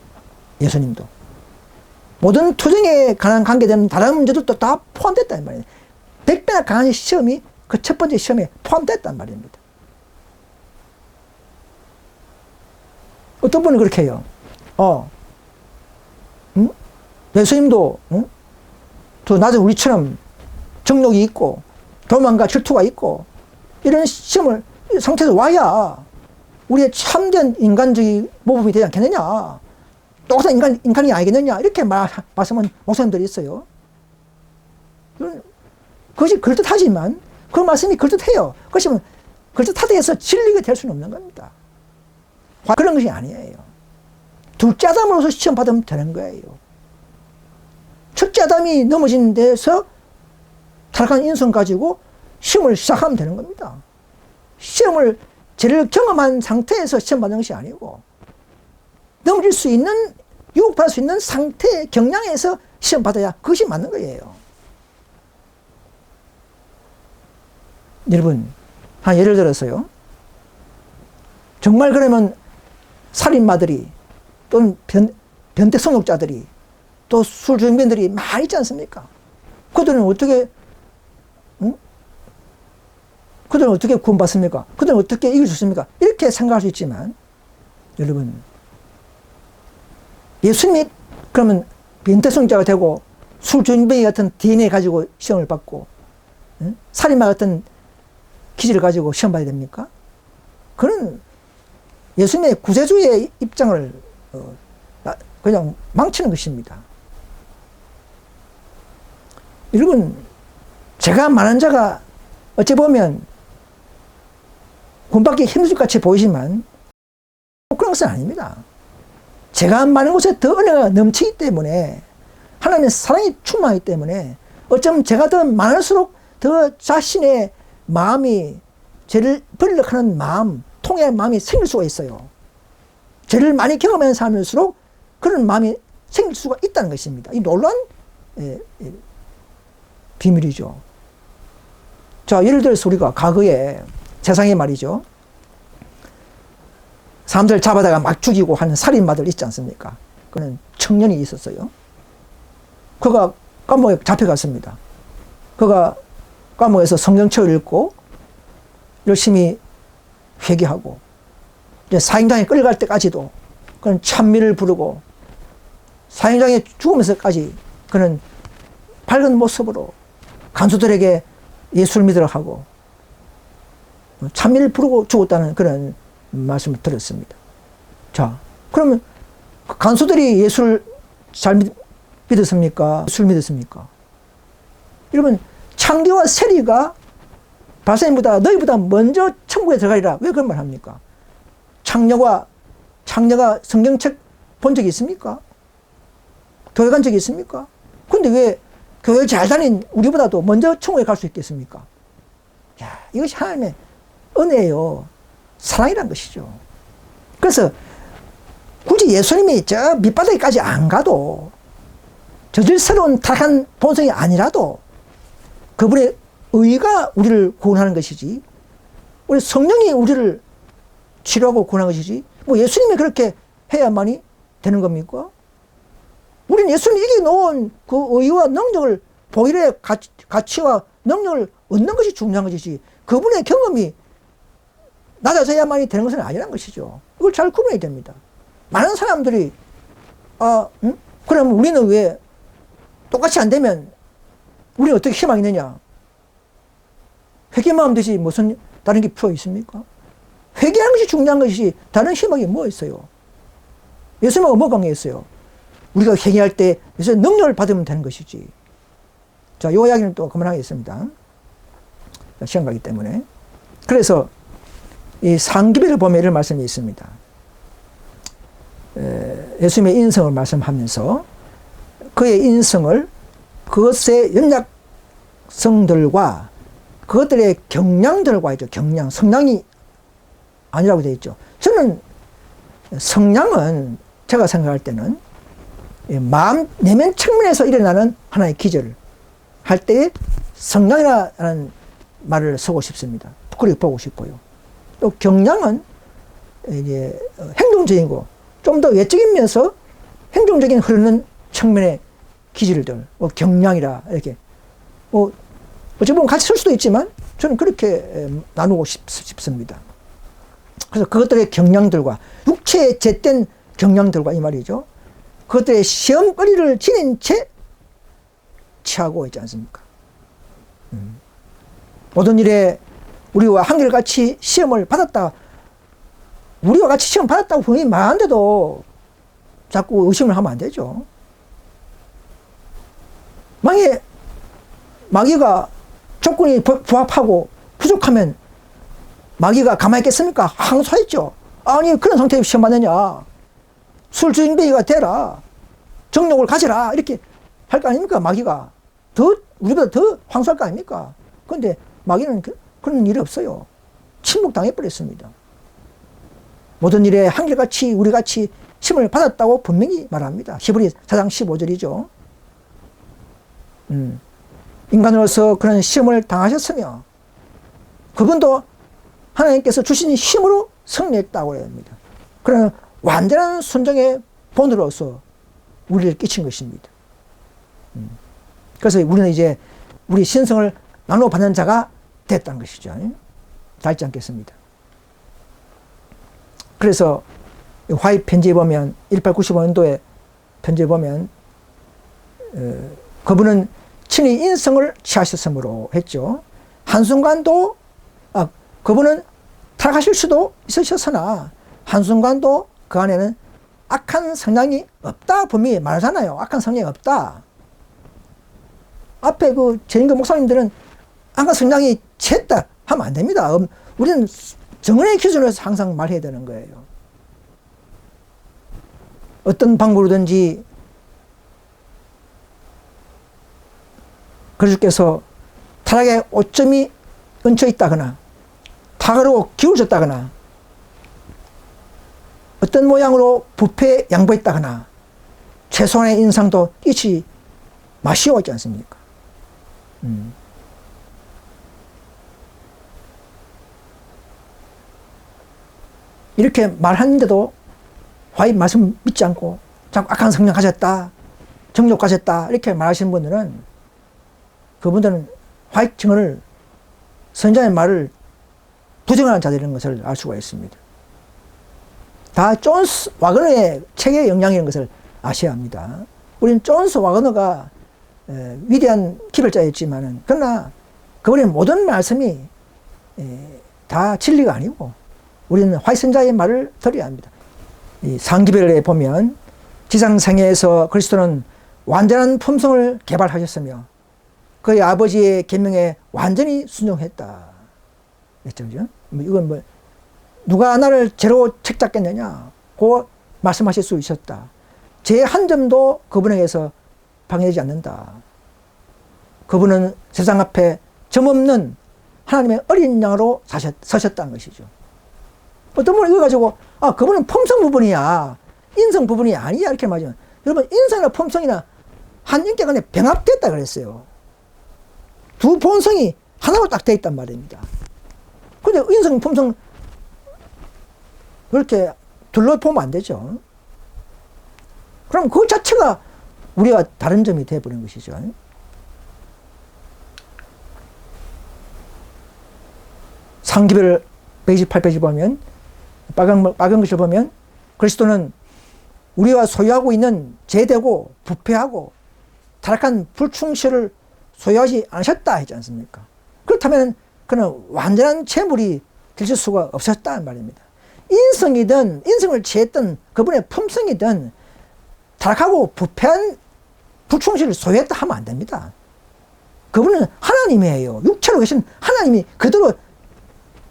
예수님도. 모든 투쟁에 관한 관계되는 다른 문제들도 다 포함됐단 말이에요. 100배나 강한 시험이 그 첫 번째 시험에 포함됐단 말입니다. 어떤 분은 그렇게 해요. 예수님도 더 낮은 우리처럼 정욕이 있고 교만과 질투가 있고 이런 시험을 상태에서 와야 우리의 참된 인간적인 모범이 되지 않겠느냐. 똑같은 인간이 아니겠느냐 이렇게 말씀한 목사님들이 있어요. 그것이 그럴듯하지만 그 말씀이 그럴듯해요. 그것이면 그럴듯하다 해서 진리가 될 수는 없는 겁니다. 그런 것이 아니에요. 둘째 아담으로서 시험 받으면 되는 거예요. 첫째 아담이 넘어진 데서 타락한 인성 가지고 시험을 시작하면 되는 겁니다. 시험을 죄를 경험한 상태에서 시험 받는 것이 아니고 넘어질 수 있는, 유혹받을 수 있는 상태의 경량에서 시험 받아야 그것이 맞는 거예요. 여러분, 한 예를 들어서요. 정말 그러면 살인마들이 또는 변태성욕자들이 또 술주정뱅이들이 많이 있지 않습니까? 그들은 어떻게 그들은 어떻게 구원받습니까? 그들은 어떻게 이길 수 있습니까? 이렇게 생각할 수 있지만 여러분, 예수님이 그러면 변태성자가 되고 술주정뱅이 같은 DNA 가지고 시험을 받고 살인마 같은 기질을 가지고 시험 봐야 됩니까? 그는 예수님의 구세주의 입장을 그냥 망치는 것입니다. 여러분, 죄가 많은 자가 어찌 보면 구원받기 힘들 것 같이 보이지만 그런 것은 아닙니다. 죄가 많은 곳에 더 은혜가 넘치기 때문에, 하나님의 사랑이 충만하기 때문에 어쩌면 죄가 더 많을수록 더 자신의 마음이 죄를 버리려고 하는 마음, 통의 마음이 생길 수가 있어요. 죄를 많이 경험하는 사람일수록 그런 마음이 생길 수가 있다는 것입니다. 이 놀라운 비밀이죠. 자, 예를 들어서 우리가 과거에 세상에 말이죠, 사람들 잡아다가 막 죽이고 하는 살인마들 있지 않습니까? 그는 청년이 있었어요. 그가 감옥에 잡혀갔습니다. 그가 감옥에서 성경책을 읽고 열심히 회개하고 이제 사형장에 끌려갈 때까지도 그는 찬미를 부르고 사형장에 죽으면서까지 그는 밝은 모습으로 간수들에게 예수를 믿으라고 하고 찬미를 부르고 죽었다는 그런 말씀을 들었습니다. 자, 그러면 간수들이 예수를 잘 믿었습니까? 예수를 믿었습니까? 여러분, 창기와 세리가 바세님보다 너희보다 먼저 천국에 들어가리라. 왜 그런 말 합니까? 창녀가 성경책 본 적이 있습니까? 교회 간 적이 있습니까? 근데 왜 교회 잘 다닌 우리보다도 먼저 천국에 갈 수 있겠습니까? 야, 이것이 하나님의 은혜예요. 사랑이란 것이죠. 그래서 굳이 예수님이 저 밑바닥까지 안 가도, 저질스러운 타락한 본성이 아니라도 그분의 의가 우리를 구원하는 것이지, 우리 성령이 우리를 치료하고 구원하는 것이지, 뭐 예수님이 그렇게 해야만이 되는 겁니까? 우리는 예수님이 이겨놓은 그 의와 능력을, 보일의 가치와 능력을 얻는 것이 중요한 것이지, 그분의 경험이 낮아져야만이 되는 것은 아니란 것이죠. 이걸 잘 구분해야 됩니다. 많은 사람들이 그럼 우리는 왜 똑같이 안 되면 우리는 어떻게 희망이 있느냐? 회개만 하면 되지 무슨 다른 게 필요 있습니까? 회개하는 것이 중요한 것이지 다른 희망이 뭐 있어요? 예수님하고 뭐 관계있어요? 우리가 회개할 때 예수의 능력을 받으면 되는 것이지. 자, 이 이야기는 또 그만하겠습니다. 시간 가기 때문에. 그래서 이 상기별을 보면 이런 말씀이 있습니다. 예수님의 인성을 말씀하면서 그의 인성을 그것의 연약성들과 그것들의 경량들과 있죠. 경량, 성량이 아니라고 되어 있죠. 저는 성량은 제가 생각할 때는 마음 내면 측면에서 일어나는 하나의 기절을 할 때에 성량이라는 말을 쓰고 싶습니다. 그렇게 보고 싶고요. 또 경량은 이제 행동적인 거, 좀 더 외적인 면에서 행동적인 흐르는 측면의 기질들, 뭐 경량이라 이렇게 어찌 보면 같이 쓸 수도 있지만 저는 그렇게 나누고 싶습니다. 그래서 그것들의 경량들과 육체에 잿된 경량들과 이 말이죠. 그것들의 시험거리를 지닌 채 취하고 있지 않습니까? 모든 일에 우리와 한결같이 시험을 받았다, 우리와 같이 시험 받았다고 분명히 말하는데도 자꾸 의심을 하면 안 되죠. 만약에 마귀가 조건이 부합하고 부족하면 마귀가 가만히 있겠습니까? 항소했죠. 아니 그런 상태에 시험 받느냐, 술주인배기가 되라, 정욕을 가져라, 이렇게 할 거 아닙니까? 마귀가 더 우리보다 더 황소할 거 아닙니까? 그런데 마귀는 그런 일이 없어요. 침묵당해버렸습니다. 모든 일에 한결같이 우리같이 시험을 받았다고 분명히 말합니다. 히브리 4장 15절이죠. 인간으로서 그런 시험을 당하셨으며 그분도 하나님께서 주신 힘으로 승리했다고 합니다. 그런 완전한 순종의 본으로서 우리를 끼친 것입니다. 그래서 우리는 이제 우리 신성을 나눠 받는 자가 됐다는 것이죠. 닳지 않겠습니다. 그래서 화입 편지에 보면 1895년도에 편지에 보면 그분은 친히 인성을 취하셨으므로 했죠. 한순간도 그분은 타락하실 수도 있으셨으나 한순간도 그 안에는 악한 성향이 없다 분명히 말하잖아요. 악한 성향이 없다. 앞에 그 재림교 목사님들은 악한 성향이 챘다 하면 안 됩니다. 우리는 정언의 기준에서 항상 말해야 되는 거예요. 어떤 방법으로든지 그리스도께서 타락의 오점이 얹혀 있다거나 타락으로 기울어졌다거나 어떤 모양으로 부패에 양보했다거나 최소한의 인상도 잊지 마시오 하지 않습니까? 이렇게 말하는데도 화입 말씀 믿지 않고 자꾸 악한 성령 가졌다, 정욕 가졌다 이렇게 말하시는 분들은 그분들은 화입 증언을 선자의 말을 부정하는 자들인 것을 알 수가 있습니다. 다 존스 와그너의 책의 영향인 것을 아셔야 합니다. 우리는 존스 와그너가 위대한 기별자였지만은 그러나 그분의 모든 말씀이 다 진리가 아니고 우리는 화입 선자의 말을 들어야 합니다. 이 상기별에 보면 지상생애에서 그리스도는 완전한 품성을 개발하셨으며 그의 아버지의 계명에 완전히 순종했다. 그죠? 이건 누가 나를 죄로 책잡겠느냐? 고 말씀하실 수 있었다. 죄 한 점도 그분에게서 방해되지 않는다. 그분은 세상 앞에 점없는 하나님의 어린 양으로 서셨다는 것이죠. 어떤 분은 이거 가지고 그분은 품성 부분이야, 인성 부분이 아니야 이렇게 말하면 여러분 인성이나 품성이나 한 인격 안에 병합됐다 그랬어요. 두 본성이 하나로 딱 돼 있단 말입니다. 근데 인성, 품성 그렇게 둘러보면 안 되죠. 그럼 그 자체가 우리가 다른 점이 되어버린 것이죠. 상기별 페이지 8페이지 보면 빨간 것을 보면 그리스도는 우리가 소유하고 있는 제되고 부패하고 타락한 불충실을 소유하지 않으셨다 했지 않습니까? 그렇다면 그는 완전한 재물이 되실 수가 없었다는 말입니다. 인성이든 인성을 취했던 그분의 품성이든 타락하고 부패한 불충실을 소유했다 하면 안 됩니다. 그분은 하나님이에요. 육체로 계신 하나님이 그대로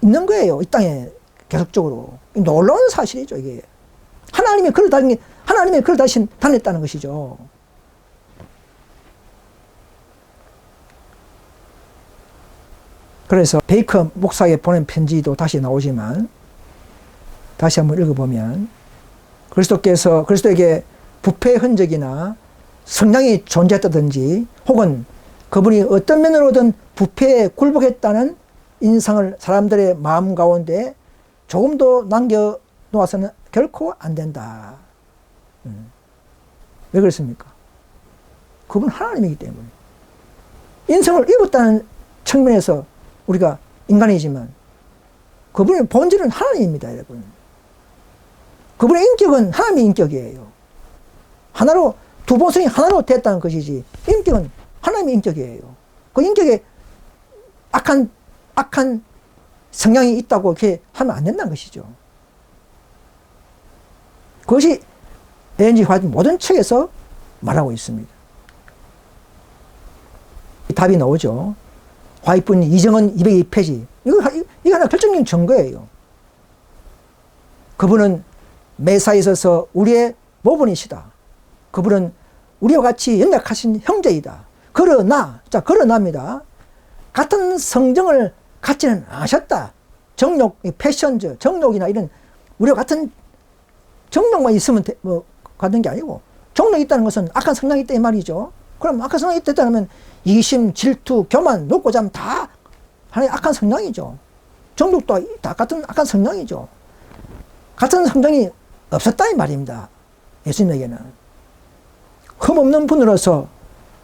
있는 거예요. 이 땅에 계속적으로. 놀라운 사실이죠, 이게. 하나님이 그를 다녔다는 것이죠. 그래서 베이커 목사에게 보낸 편지도 다시 나오지만 다시 한번 읽어보면 그리스도에게 부패의 흔적이나 성량이 존재했다든지 혹은 그분이 어떤 면으로든 부패에 굴복했다는 인상을 사람들의 마음 가운데 조금도 남겨놓아서는 결코 안 된다. 왜 그렇습니까? 그분은 하나님이기 때문에. 인성을 입었다는 측면에서 우리가 인간이지만 그분의 본질은 하나님입니다, 여러분. 그분의 인격은 하나님의 인격이에요. 하나로, 두 본성이 하나로 됐다는 것이지, 인격은 하나님의 인격이에요. 그 인격에 악한 성향이 있다고 이렇게 하면 안 된다는 것이죠. 그것이 A.N.G. 화이트 모든 책에서 말하고 있습니다. 답이 나오죠. 화이트분 이정은 202페이지. 이거 하나 결정적인 증거예요. 그분은 매사에 있어서 우리의 모분이시다. 그분은 우리와 같이 연약하신 형제이다. 그러나입니다. 같은 성정을 갖지는 않으셨다. 정욕, 패션즈, 정욕이나 이런 우리와 같은 정욕만 있으면 가는 게 아니고, 정욕이 있다는 것은 악한 성향이 있다 이 말이죠. 그럼 악한 성향이 있다면 이기심, 질투, 교만, 높고잠 다 하나의 악한 성향이죠. 정욕도 다 같은 악한 성향이죠. 같은 성향이 없었다 이 말입니다. 예수님에게는. 흠없는 분으로서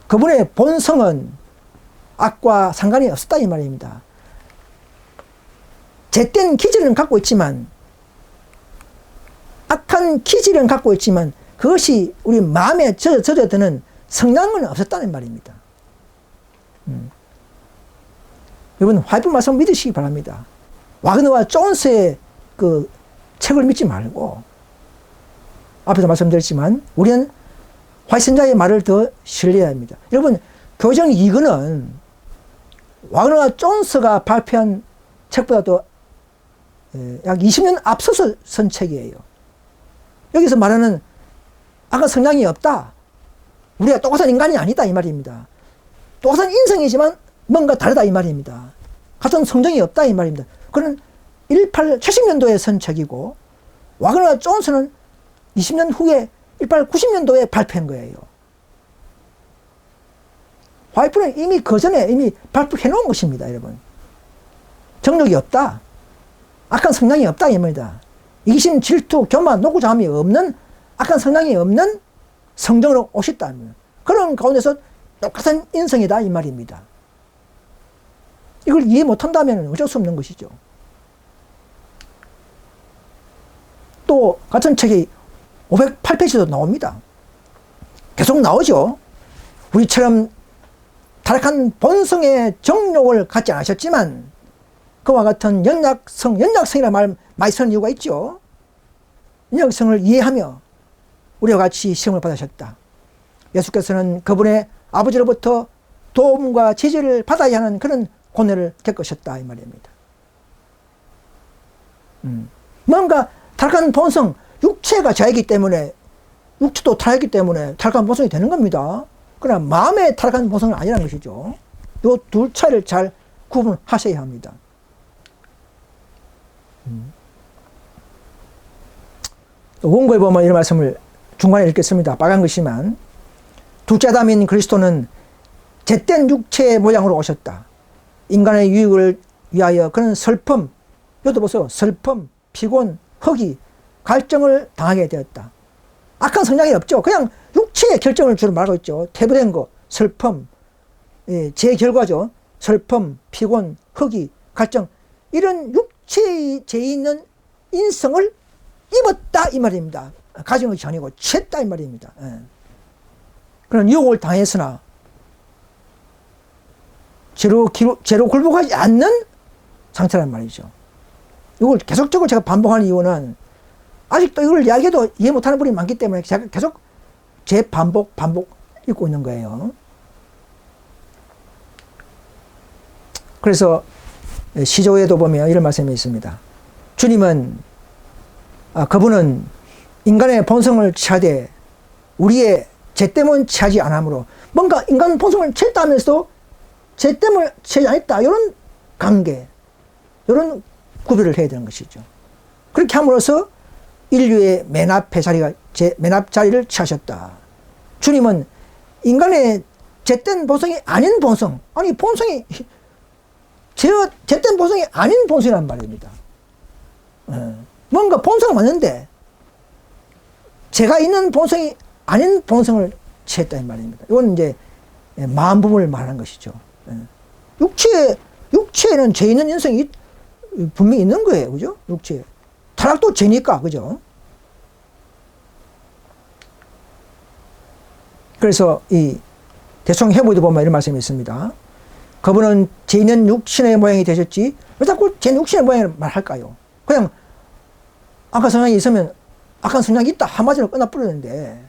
그분의 본성은 악과 상관이 없었다 이 말입니다. 잿된 기질은 갖고 있지만, 악한 기질은 갖고 있지만 그것이 우리 마음에 젖어드는 성향은 없었다는 말입니다. 여러분, 화이트 말씀 믿으시기 바랍니다. 와그너와 존스의 그 책을 믿지 말고, 앞에서 말씀드렸지만 우리는 화이트 선자의 말을 더 신뢰해야 합니다. 여러분, 교정 2권은 와그너와 존스가 발표한 책보다도 약 20년 앞서서 쓴 책이에요. 여기서 말하는 악한 성향이 없다. 우리가 똑같은 인간이 아니다 이 말입니다. 똑같은 인성이지만 뭔가 다르다 이 말입니다. 같은 성정이 없다 이 말입니다. 그는 70년도에 쓴 책이고, 와그너와 존스는 20년 후에 90년도에 발표한 거예요. 화이트는 이미 그 전에 이미 발표해 놓은 것입니다, 여러분. 정욕이 없다. 악한 성향이 없다 이 말이다. 이기심, 질투, 교만, 노고자함이 없는, 악한 성향이 없는 성정으로 오셨다. 그런 가운데서 똑같은 인성이다 이 말입니다. 이걸 이해 못한다면 어쩔 수 없는 것이죠. 또 같은 책이 508페이지도 나옵니다. 계속 나오죠. 우리처럼 타락한 본성의 정욕을 갖지 않으셨지만 그와 같은 연약성이라는 말 많이 쓰는 이유가 있죠. 연약성을 이해하며 우리와 같이 시험을 받으셨다. 예수께서는 그분의 아버지로부터 도움과 지지를 받아야 하는 그런 고뇌를 겪으셨다 이 말입니다. 뭔가 타락한 본성, 육체가 자이기 때문에, 육체도 타락했기 때문에 타락한 본성이 되는 겁니다. 그러나 마음의 타락한 본성은 아니라는 것이죠. 이 둘 차이를 잘 구분하셔야 합니다. 원고에 보면 이런 말씀을 중간에 읽겠습니다. 빨간 글씨만. 둘째 아담인 그리스도는 잿된 육체의 모양으로 오셨다. 인간의 유익을 위하여 그는 슬픔, 여기도 보세요. 슬픔, 피곤, 허기, 갈증을 당하게 되었다. 악한 성향이 없죠. 그냥 육체의 결정을 주로 말하고 있죠. 태부된 거, 슬픔, 제 결과죠. 슬픔, 피곤, 허기, 갈증, 이런 육체에 재 있는 인성을 입었다 이 말입니다. 가진 것이 아니고 취했다 이 말입니다. 그런 유혹을 당했으나 죄로 굴복하지 않는 상태란 말이죠. 이걸 계속적으로 제가 반복하는 이유는 아직도 이걸 이야기해도 이해 못하는 분이 많기 때문에 제가 계속 반복 읽고 있는 거예요. 그래서 시조에도 보면 이런 말씀이 있습니다. 주님은 그분은 인간의 본성을 취하되 우리의 죄됨은 취하지 않으므로, 뭔가 인간 본성을 취했다 하면서도 죄됨을 취하지 않았다, 이런 관계, 이런 구별을 해야 되는 것이죠. 그렇게 함으로써 인류의 맨 앞에 맨 앞 자리를 취하셨다. 주님은 인간의 죄된 본성이 아닌 본성, 본성이 죄된 본성이 아닌 본성이란 말입니다. 뭔가 본성은 맞는데 죄가 있는 본성이 아닌 본성을 취했다 이 말입니다. 이건 이제 마음 부분을 말하는 것이죠. 육체에는 죄 있는 인성이 분명히 있는 거예요, 그죠? 육체. 타락도 죄니까, 그죠? 그래서 이 대충 해보도 보면 이런 말씀이 있습니다. 그분은 죄 있는 육신의 모양이 되셨지 왜 자꾸 죄 있는 육신의 모양을 말할까요? 그냥 악한 성향이 있으면 악한 성향이 있다 한마디로 끝나버리는데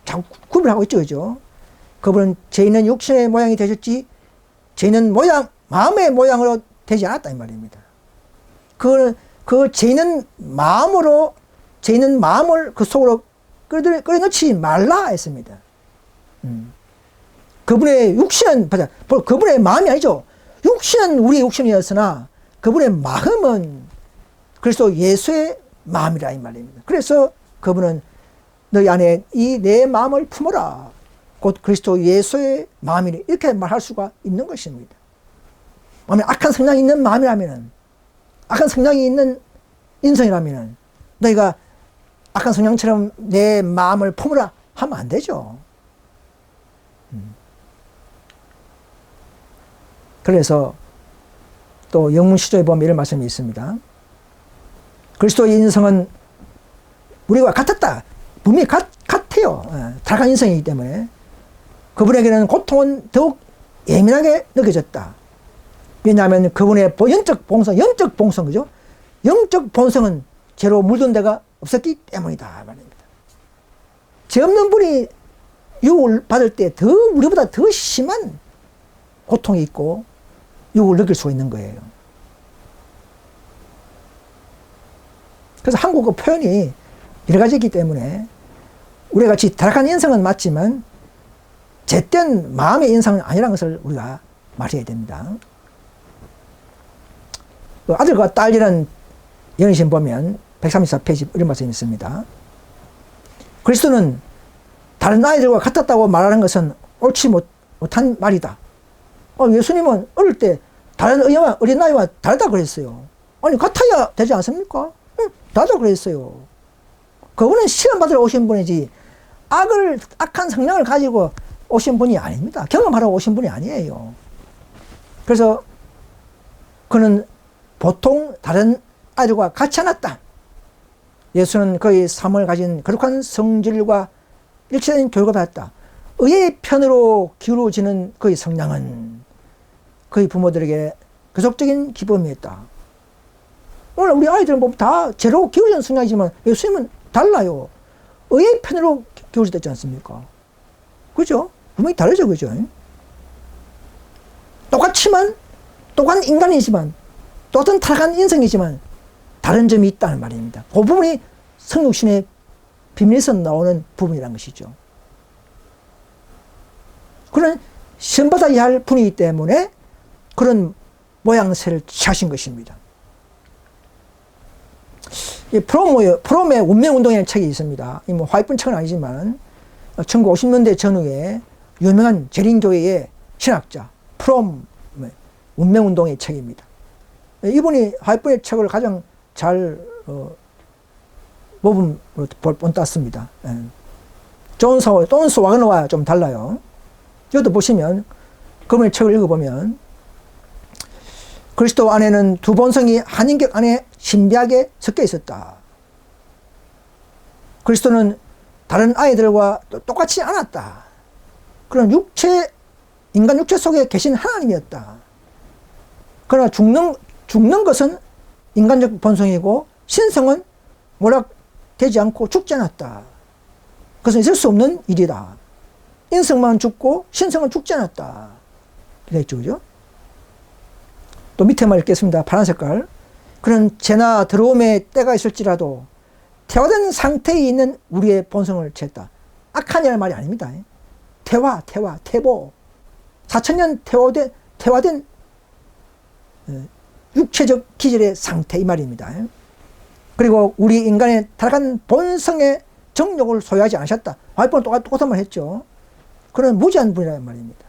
자꾸 구별하고 있죠. 그죠? 그분은 죄인은 육신의 모양이 되셨지 죄인은 마음의 모양으로 되지 않았다 이 말입니다. 그 죄인은 마음을 그 속으로 끌어넣지 말라 했습니다. 그분의 육신은 그분의 마음이 아니죠. 육신은 우리의 육신이었으나 그분의 마음은 그리스도 예수의 마음이라 이 말입니다. 그래서 그분은 너희 안에 이 내 마음을 품어라. 곧 그리스도 예수의 마음이니 이렇게 말할 수가 있는 것입니다. 악한 성향이 있는 마음이라면, 악한 성향이 있는 인성이라면 너희가 악한 성향처럼 내 마음을 품으라 하면 안 되죠. 그래서 또 영문시조에 보면 이런 말씀이 있습니다. 그리스도의 인성은 우리와 같았다. 분명히 같아요. 타락한 인성이기 때문에 그분에게는 고통은 더욱 예민하게 느껴졌다. 왜냐하면 그분의 영적 본성, 그죠? 영적 본성은 죄로 물든 데가 없었기 때문이다 말입니다. 죄 없는 분이 유혹을 받을 때 우리보다 더 심한 고통이 있고 유혹을 느낄 수가 있는 거예요. 그래서 한국어 표현이 여러 가지이기 때문에 우리가 같이 타락한 인성은 맞지만 죄된 마음의 인성은 아니라는 것을 우리가 말해야 됩니다. 그 아들과 딸이라는 연의신 보면 134페이지 이런 말씀이 있습니다. 그리스도는 다른 아이들과 같았다고 말하는 것은 옳지 못한 말이다. 예수님은 어릴 때 다른 어린아이와 다르다 그랬어요. 아니 같아야 되지 않습니까? 응, 다르다 그랬어요. 그분은 시험받으러 오신 분이지 악한 성향을 가지고 오신 분이 아닙니다. 경험하러 오신 분이 아니에요. 그래서 그는 보통 다른 아이들과 같지 않았다. 예수는 그의 삶을 가진 거룩한 성질과 일치된 교육을 받았다. 의의 편으로 기울어지는 그의 성향은 그의 부모들에게 계속적인 기쁨이었다. 오늘 우리 아이들은 보면 다 죄로 기울어진 성향이지만 예수님은 달라요. 의의 편으로 기울어졌지 않습니까? 그죠? 분명히 다르죠, 그죠? 똑같은 인간이지만, 똑같은 타락한 인성이지만, 다른 점이 있다는 말입니다. 그 부분이 성육신의 비밀에서 나오는 부분이라는 것이죠. 그는 시험받아야 할 분이기 때문에 그런 모양새를 취하신 것입니다. 프롬의 운명운동이라는 책이 있습니다. 화이트 책은 아니지만 1950년대 전후에 유명한 재림교회의 신학자 프롬 운명운동의 책입니다. 이분이 화이트의 책을 가장 잘 모범으로 본땄습니다. 존스 와그너와 좀 달라요. 여기도 보시면 그분의 책을 읽어보면 그리스도 안에는 두 본성이 한 인격 안에 신비하게 섞여 있었다. 그리스도는 다른 아이들과 똑같지 않았다. 그런 인간 육체 속에 계신 하나님이었다. 그러나 죽는 것은 인간적 본성이고 신성은 모락되지 않고 죽지 않았다. 그것은 있을 수 없는 일이다. 인성만 죽고 신성은 죽지 않았다. 이렇게 했죠, 그죠? 또 밑에만 읽겠습니다. 파란 색깔. 그는 죄나 더러움의 때가 있을지라도 태화된 상태에 있는 우리의 본성을 쟀다. 악한이라는 말이 아닙니다. 태보. 4000년 태화된 육체적 기질의 상태 이 말입니다. 그리고 우리 인간의 타락한 본성의 정욕을 소유하지 않으셨다. 와이프는 똑같은 말 했죠. 그는 무지한 분이라는 말입니다.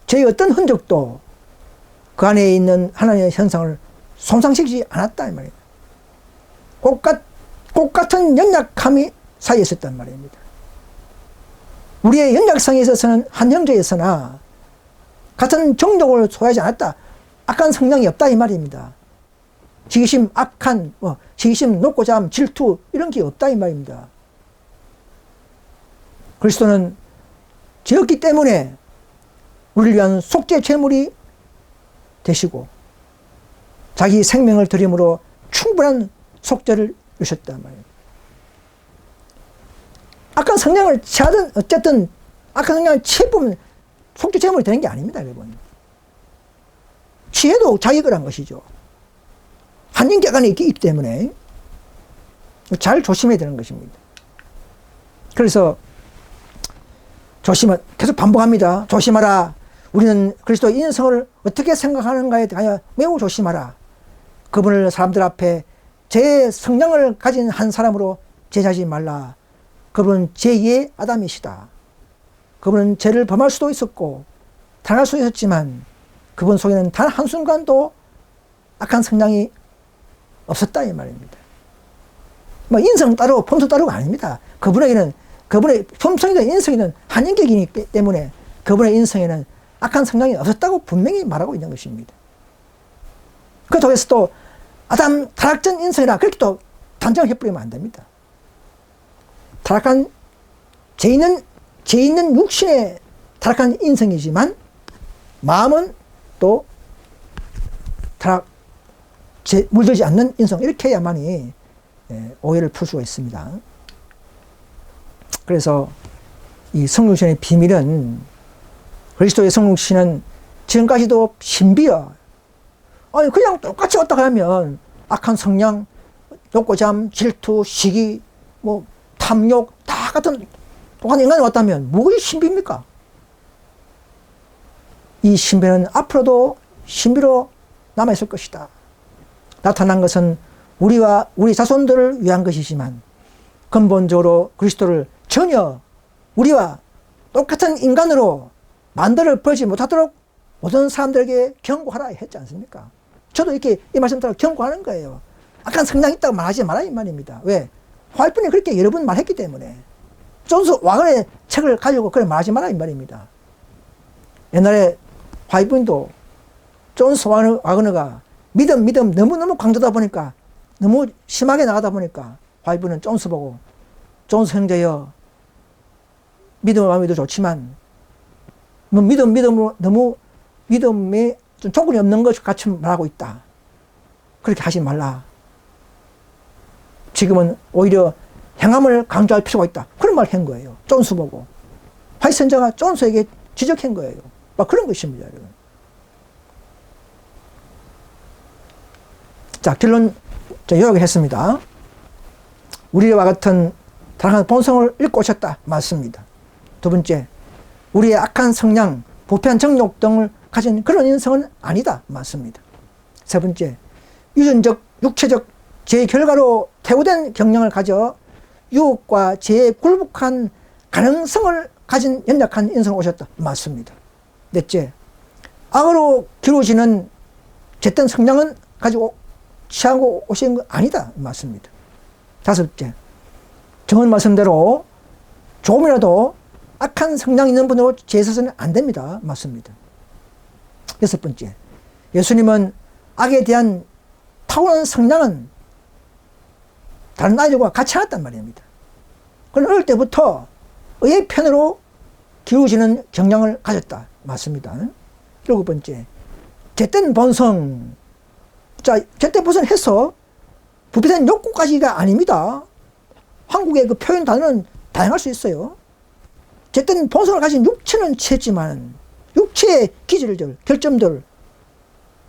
죄의 어떤 흔적도 그 안에 있는 하나님의 현상을 손상시키지 않았다 이 말입니다. 꽃같은 연약함이 사이에 있었단 말입니다. 우리의 연약성에 있어서는 한 형제였으나 같은 정욕을 소유하지 않았다. 악한 성향이 없다 이 말입니다. 지기심, 지기심, 높고잠, 질투 이런 게 없다 이 말입니다. 그리스도는 죄였기 때문에 우리를 위한 속죄 제물이 되시고 자기 생명을 드림으로 충분한 속죄를 주셨단 말이에요. 악한 성향을 취하든 어쨌든 악한 성향을 취해보면 속죄 제물이 되는 게 아닙니다, 여러분. 취해도 자기 거란 것이죠. 한인격 안에 있기 때문에 잘 조심해야 되는 것입니다. 그래서 계속 반복합니다. 조심하라. 우리는 그리스도의 인성을 어떻게 생각하는가에 대하여 매우 조심하라. 그분을 사람들 앞에 제 성량을 가진 한 사람으로 제자하지 말라. 그분은 제2의 아담이시다. 그분은 죄를 범할 수도 있었고 당할 수도 있었지만 그분 속에는 단 한순간도 악한 성향이 없었다 이 말입니다. 뭐 인성 따르고 품성 따르고 아닙니다. 그분의 품성이든 인성이든 한 인격이기 때문에 그분의 인성에는 악한 성향이 없었다고 분명히 말하고 있는 것입니다. 그렇다고 해서 또 아담 타락전 인성이라 그렇게 또 단정을 해버리면 안 됩니다. 타락한 죄 있는 육신의 타락한 인성이지만 마음은 또 물들지 않는 인성, 이렇게 해야만이 오해를 풀 수가 있습니다. 그래서 이 성육신의 비밀은, 그리스도의 성육신은 지금까지도 신비야. 아니 그냥 똑같이 왔다 가면 악한 성향, 욕고잠, 질투, 시기, 뭐 탐욕 다 같은 똑같은 인간이 왔다면 무엇이 신비입니까? 이 신비는 앞으로도 신비로 남아있을 것이다. 나타난 것은 우리와 우리 자손들을 위한 것이지만 근본적으로 그리스도를 전혀 우리와 똑같은 인간으로 만들어 버리지 못하도록 모든 사람들에게 경고하라 했지 않습니까? 저도 이렇게 이 말씀 따라 경고하는 거예요. 악한 성향이 있다고 말하지 마라 이 말입니다. 왜? 화이트분이 그렇게 여러 번 말했기 때문에. 존스 와그너의 책을 가지고 그렇게 말하지 마라 이 말입니다. 옛날에 화이트분도 존스 와그너가 믿음 너무너무 강조하다 보니까, 너무 심하게 나가다 보니까 화이트분은 존스 보고, 존스 형제여, 믿음을 마음에도 좋지만 너무 믿음에 좀 조건이 없는 것 같이 말하고 있다. 그렇게 하지 말라. 지금은 오히려 행함을 강조할 필요가 있다. 그런 말을 한 거예요. 존스 보고. 화이트 선자가 존스에게 지적한 거예요. 막 그런 것입니다, 여러분. 자, 결론 요약을 했습니다. 우리와 같은 다양한 본성을 잃고 오셨다. 맞습니다. 두 번째, 우리의 악한 성향, 부패한 정욕 등을 가진 그런 인성은 아니다. 맞습니다. 세 번째, 유전적, 육체적 죄의 결과로 퇴보된 경영을 가져 유혹과 죄에 굴복한 가능성을 가진 연약한 인성을 오셨다. 맞습니다. 넷째, 악으로 기울어지는 죄된 성향은 가지고 취하고 오신 거 아니다. 맞습니다. 다섯째, 정은 말씀대로 조금이라도 악한 성향이 있는 분으로 죄에서는 안 됩니다. 맞습니다. 여섯 번째, 예수님은 악에 대한 타고난 성향은 다른 아이들과 같이 않았단 말입니다. 그는 어릴 때부터 의의 편으로 기울어지는 경향을 가졌다. 맞습니다. 일곱 번째, 죄된 본성. 자, 죄된 본성 해서 부패된 욕구까지가 아닙니다. 한국의 그 표현 단어는 다양할 수 있어요. 죄된 본성을 가진 육체는 취했지만, 육체의 기질들, 결점들,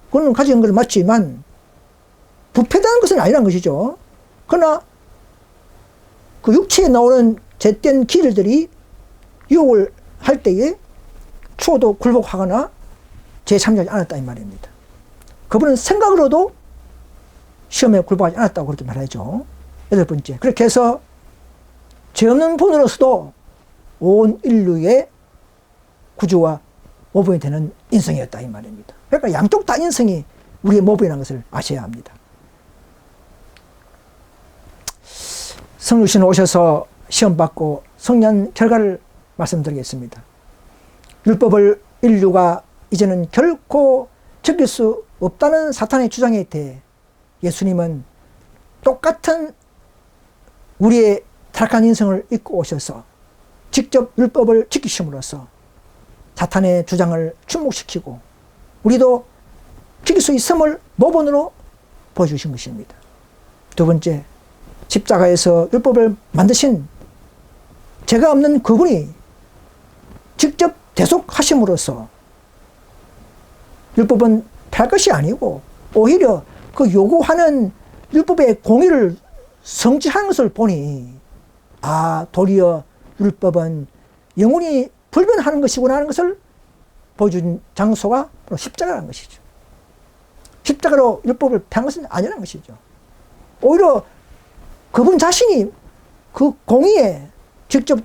그거는 가진 걸 맞지만, 부패다는 것은 아니란 것이죠. 그러나, 그 육체에 나오는 죄된 기질들이 유혹을 할 때에 추호도 굴복하거나 죄에 참여하지 않았다 이 말입니다. 그분은 생각으로도 시험에 굴복하지 않았다고 그렇게 말하죠. 여덟 번째, 그렇게 해서 죄 없는 분으로서도 온 인류의 구주와 모범이 되는 인성이었다 이 말입니다. 그러니까 양쪽 다 인성이 우리의 모범이라는 것을 아셔야 합니다. 성육신 오셔서 시험받고 성년 결과를 말씀드리겠습니다. 율법을 인류가 이제는 결코 지킬 수 없다는 사탄의 주장에 대해 예수님은 똑같은 우리의 타락한 인성을 입고 오셔서 직접 율법을 지키심으로써 사탄의 주장을 충족시키고 우리도 지킬 수 있음을 모범으로 보여주신 것입니다. 두 번째, 십자가에서 율법을 만드신 죄가 없는 그분이 직접 대속하심으로써 율법은 폐할 것이 아니고 오히려 그 요구하는 율법의 공의를 성취하는 것을 보니 도리어 율법은 영원히 불변하는 것이구나 하는 것을 보여준 장소가 바로 십자가라는 것이죠. 십자가로 율법을 폐한 것은 아니라는 것이죠. 오히려 그분 자신이 그 공의에 직접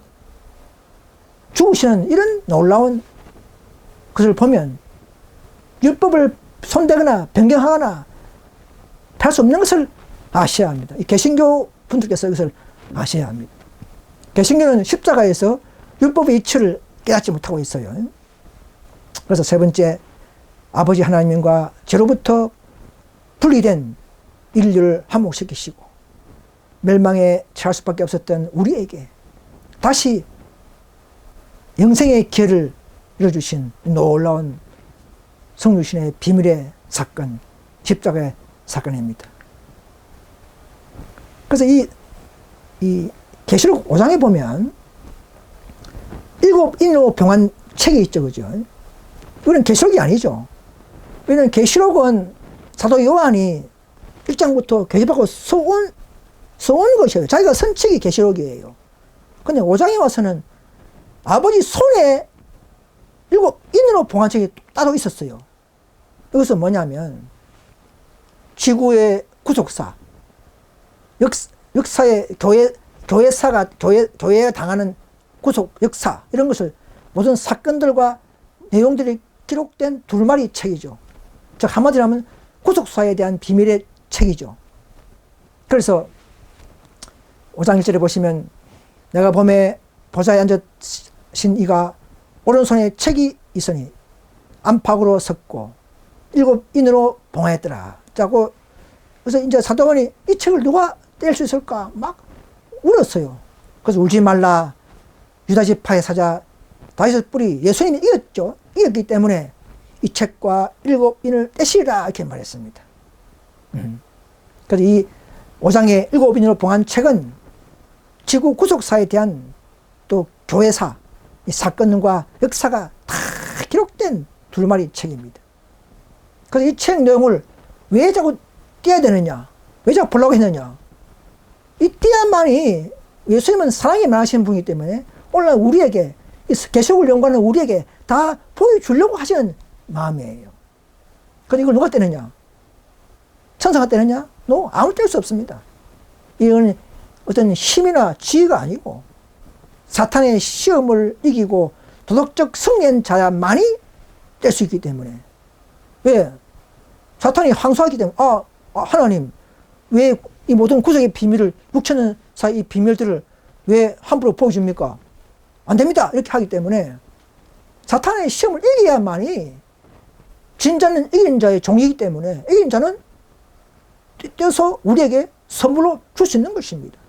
죽으시는 이런 놀라운 것을 보면 율법을 손대거나 변경하거나 할 수 없는 것을 아셔야 합니다. 이 개신교 분들께서 이것을 아셔야 합니다. 개신교는 십자가에서 율법의 이치를 깨닫지 못하고 있어요. 그래서 세 번째, 아버지 하나님과 죄로부터 분리된 인류를 한몫시키시고 멸망에 처할 수밖에 없었던 우리에게 다시 영생의 기회를 이뤄주신 놀라운 성육신의 비밀의 사건, 십자가의 사건입니다. 그래서 이 계시록 5장에 보면 7인으로 병한 책이 있죠, 그죠? 이거는 계시록이 아니죠. 왜냐하면 계시록은 사도 요한이 1장부터 계시받고 써온 것이에요. 자기가 쓴 책이 계시록이에요. 근데 5장에 와서는 아버지 손에 7인으로 봉한 책이 따로 있었어요. 이것은 뭐냐면 지구의 구속사, 역사의 교회가 당하는 구속 역사, 이런 것을 모든 사건들과 내용들이 기록된 두루마리 책이죠. 즉 한마디로 하면 구속사에 대한 비밀의 책이죠. 그래서 5장 1절에 보시면 내가 봄에 보좌에 앉으신 이가 오른손에 책이 있으니 안팎으로 섰고 7인으로 봉하였더라. 자고 그래서 이제 사도원이 이 책을 누가 뗄 수 있을까 막 울었어요. 그래서 울지 말라. 유다 지파의 사자 다윗의 뿔이 예수님이 이겼죠. 이겼기 때문에 이 책과 7인을 떼시라 이렇게 말했습니다. 그래서 이 5장의 7인으로 봉한 책은 지구 구속사에 대한 또 교회사, 이 사건과 역사가 다 기록된 두루마리 책입니다. 그래서 이 책 내용을 왜 자꾸 떼야 되느냐? 왜 자꾸 보려고 했느냐? 이 떼야만이 예수님은 사랑이 많으신 분이기 때문에 오늘 우리에게 계시록을 연구하는 우리에게 다 보여주려고 하시는 마음이에요. 그런데 이걸 누가 떼느냐? 천사가 떼느냐? 아무도 뗄 수 없습니다. 이건 어떤 힘이나 지혜가 아니고 사탄의 시험을 이기고 도덕적 승리한 자야만이 뗄 수 있기 때문에. 왜? 사탄이 항소하기 때문에 하나님 왜 이 모든 구속의 비밀을 6천년 사이 이 비밀들을 왜 함부로 보여줍니까? 안 됩니다. 이렇게 하기 때문에 사탄의 시험을 이겨야만이 진자는 이긴 자의 종이기 때문에 이긴 자는 떼서 우리에게 선물로 줄 수 있는 것입니다.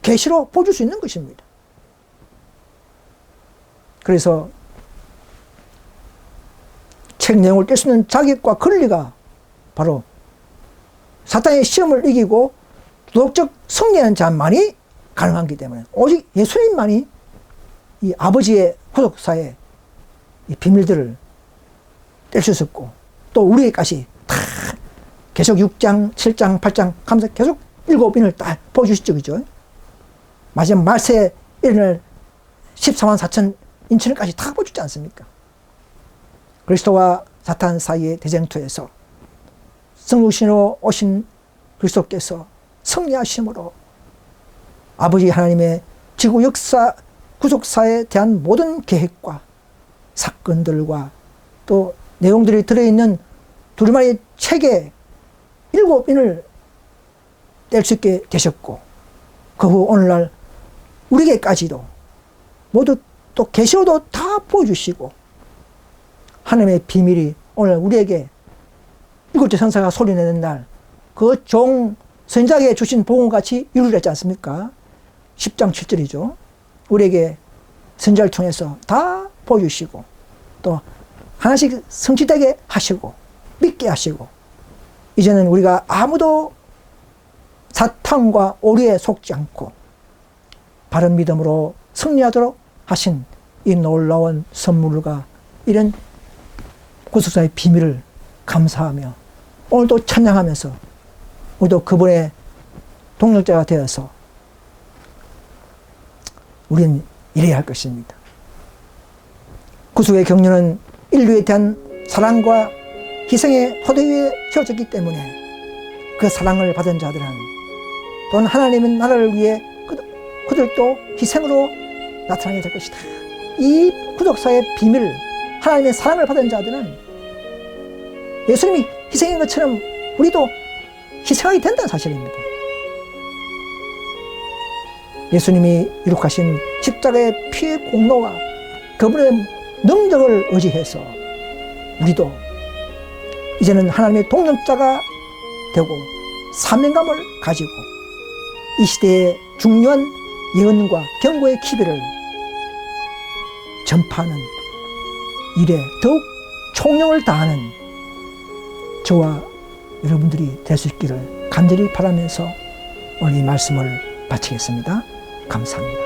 계시로 보여줄 수 있는 것입니다. 그래서 책 내용을 뗄 수 있는 자격과 권리가 바로 사탄의 시험을 이기고 도덕적 승리하는 자만이 가능하기 때문에 오직 예수님만이 이 아버지의 구속사의 이 비밀들을 뗄 수 있었고 또 우리에게까지 다 계속 6장, 7장, 8장 하면서 계속 7인을 다 보여주시죠. 그죠? 마지막 말세에 일어날 14만 4천 인천까지 다 보여주지 않습니까? 그리스도와 사탄 사이의 대쟁투에서 성육신으로 오신 그리스도께서 승리하심으로 아버지 하나님의 지구 역사 구속사에 대한 모든 계획과 사건들과 또 내용들이 들어있는 두루마리 책에 7인을 뗄 수 있게 되셨고 그 후 오늘날 우리에게까지도 모두 또 계시로도 다 보여주시고 하나님의 비밀이 오늘 우리에게 일곱째 천사가 소리내는 날 그 종 선지자에게 주신 복음같이 이루어졌지 않습니까? 10장 7절이죠. 우리에게 선지자를 통해서 다 보여주시고 또 하나씩 성취되게 하시고 믿게 하시고 이제는 우리가 아무도 사탄과 오류에 속지 않고 바른 믿음으로 승리하도록 하신 이 놀라운 선물과 이런 구속사의 비밀을 감사하며 오늘도 찬양하면서 우리도 그분의 동력자가 되어서 우리는 이래야 할 것입니다. 구속의 경륜은 인류에 대한 사랑과 희생의 포대 위에 세워졌기 때문에 그 사랑을 받은 자들은 또한 하나님의 나라를 위해 그들도 희생으로 나타나게 될 것이다. 이 구속사의 비밀, 하나님의 사랑을 받은 자들은 예수님이 희생한 것처럼 우리도 희생하게 된다는 사실입니다. 예수님이 이룩하신 십자가의 피의 공로와 그분의 능력을 의지해서 우리도 이제는 하나님의 동력자가 되고 사명감을 가지고 이 시대의 중요한 예언과 경고의 기별을 전파하는 일에 더욱 총력을 다하는 저와 여러분들이 될 수 있기를 간절히 바라면서 오늘 이 말씀을 마치겠습니다. 감사합니다.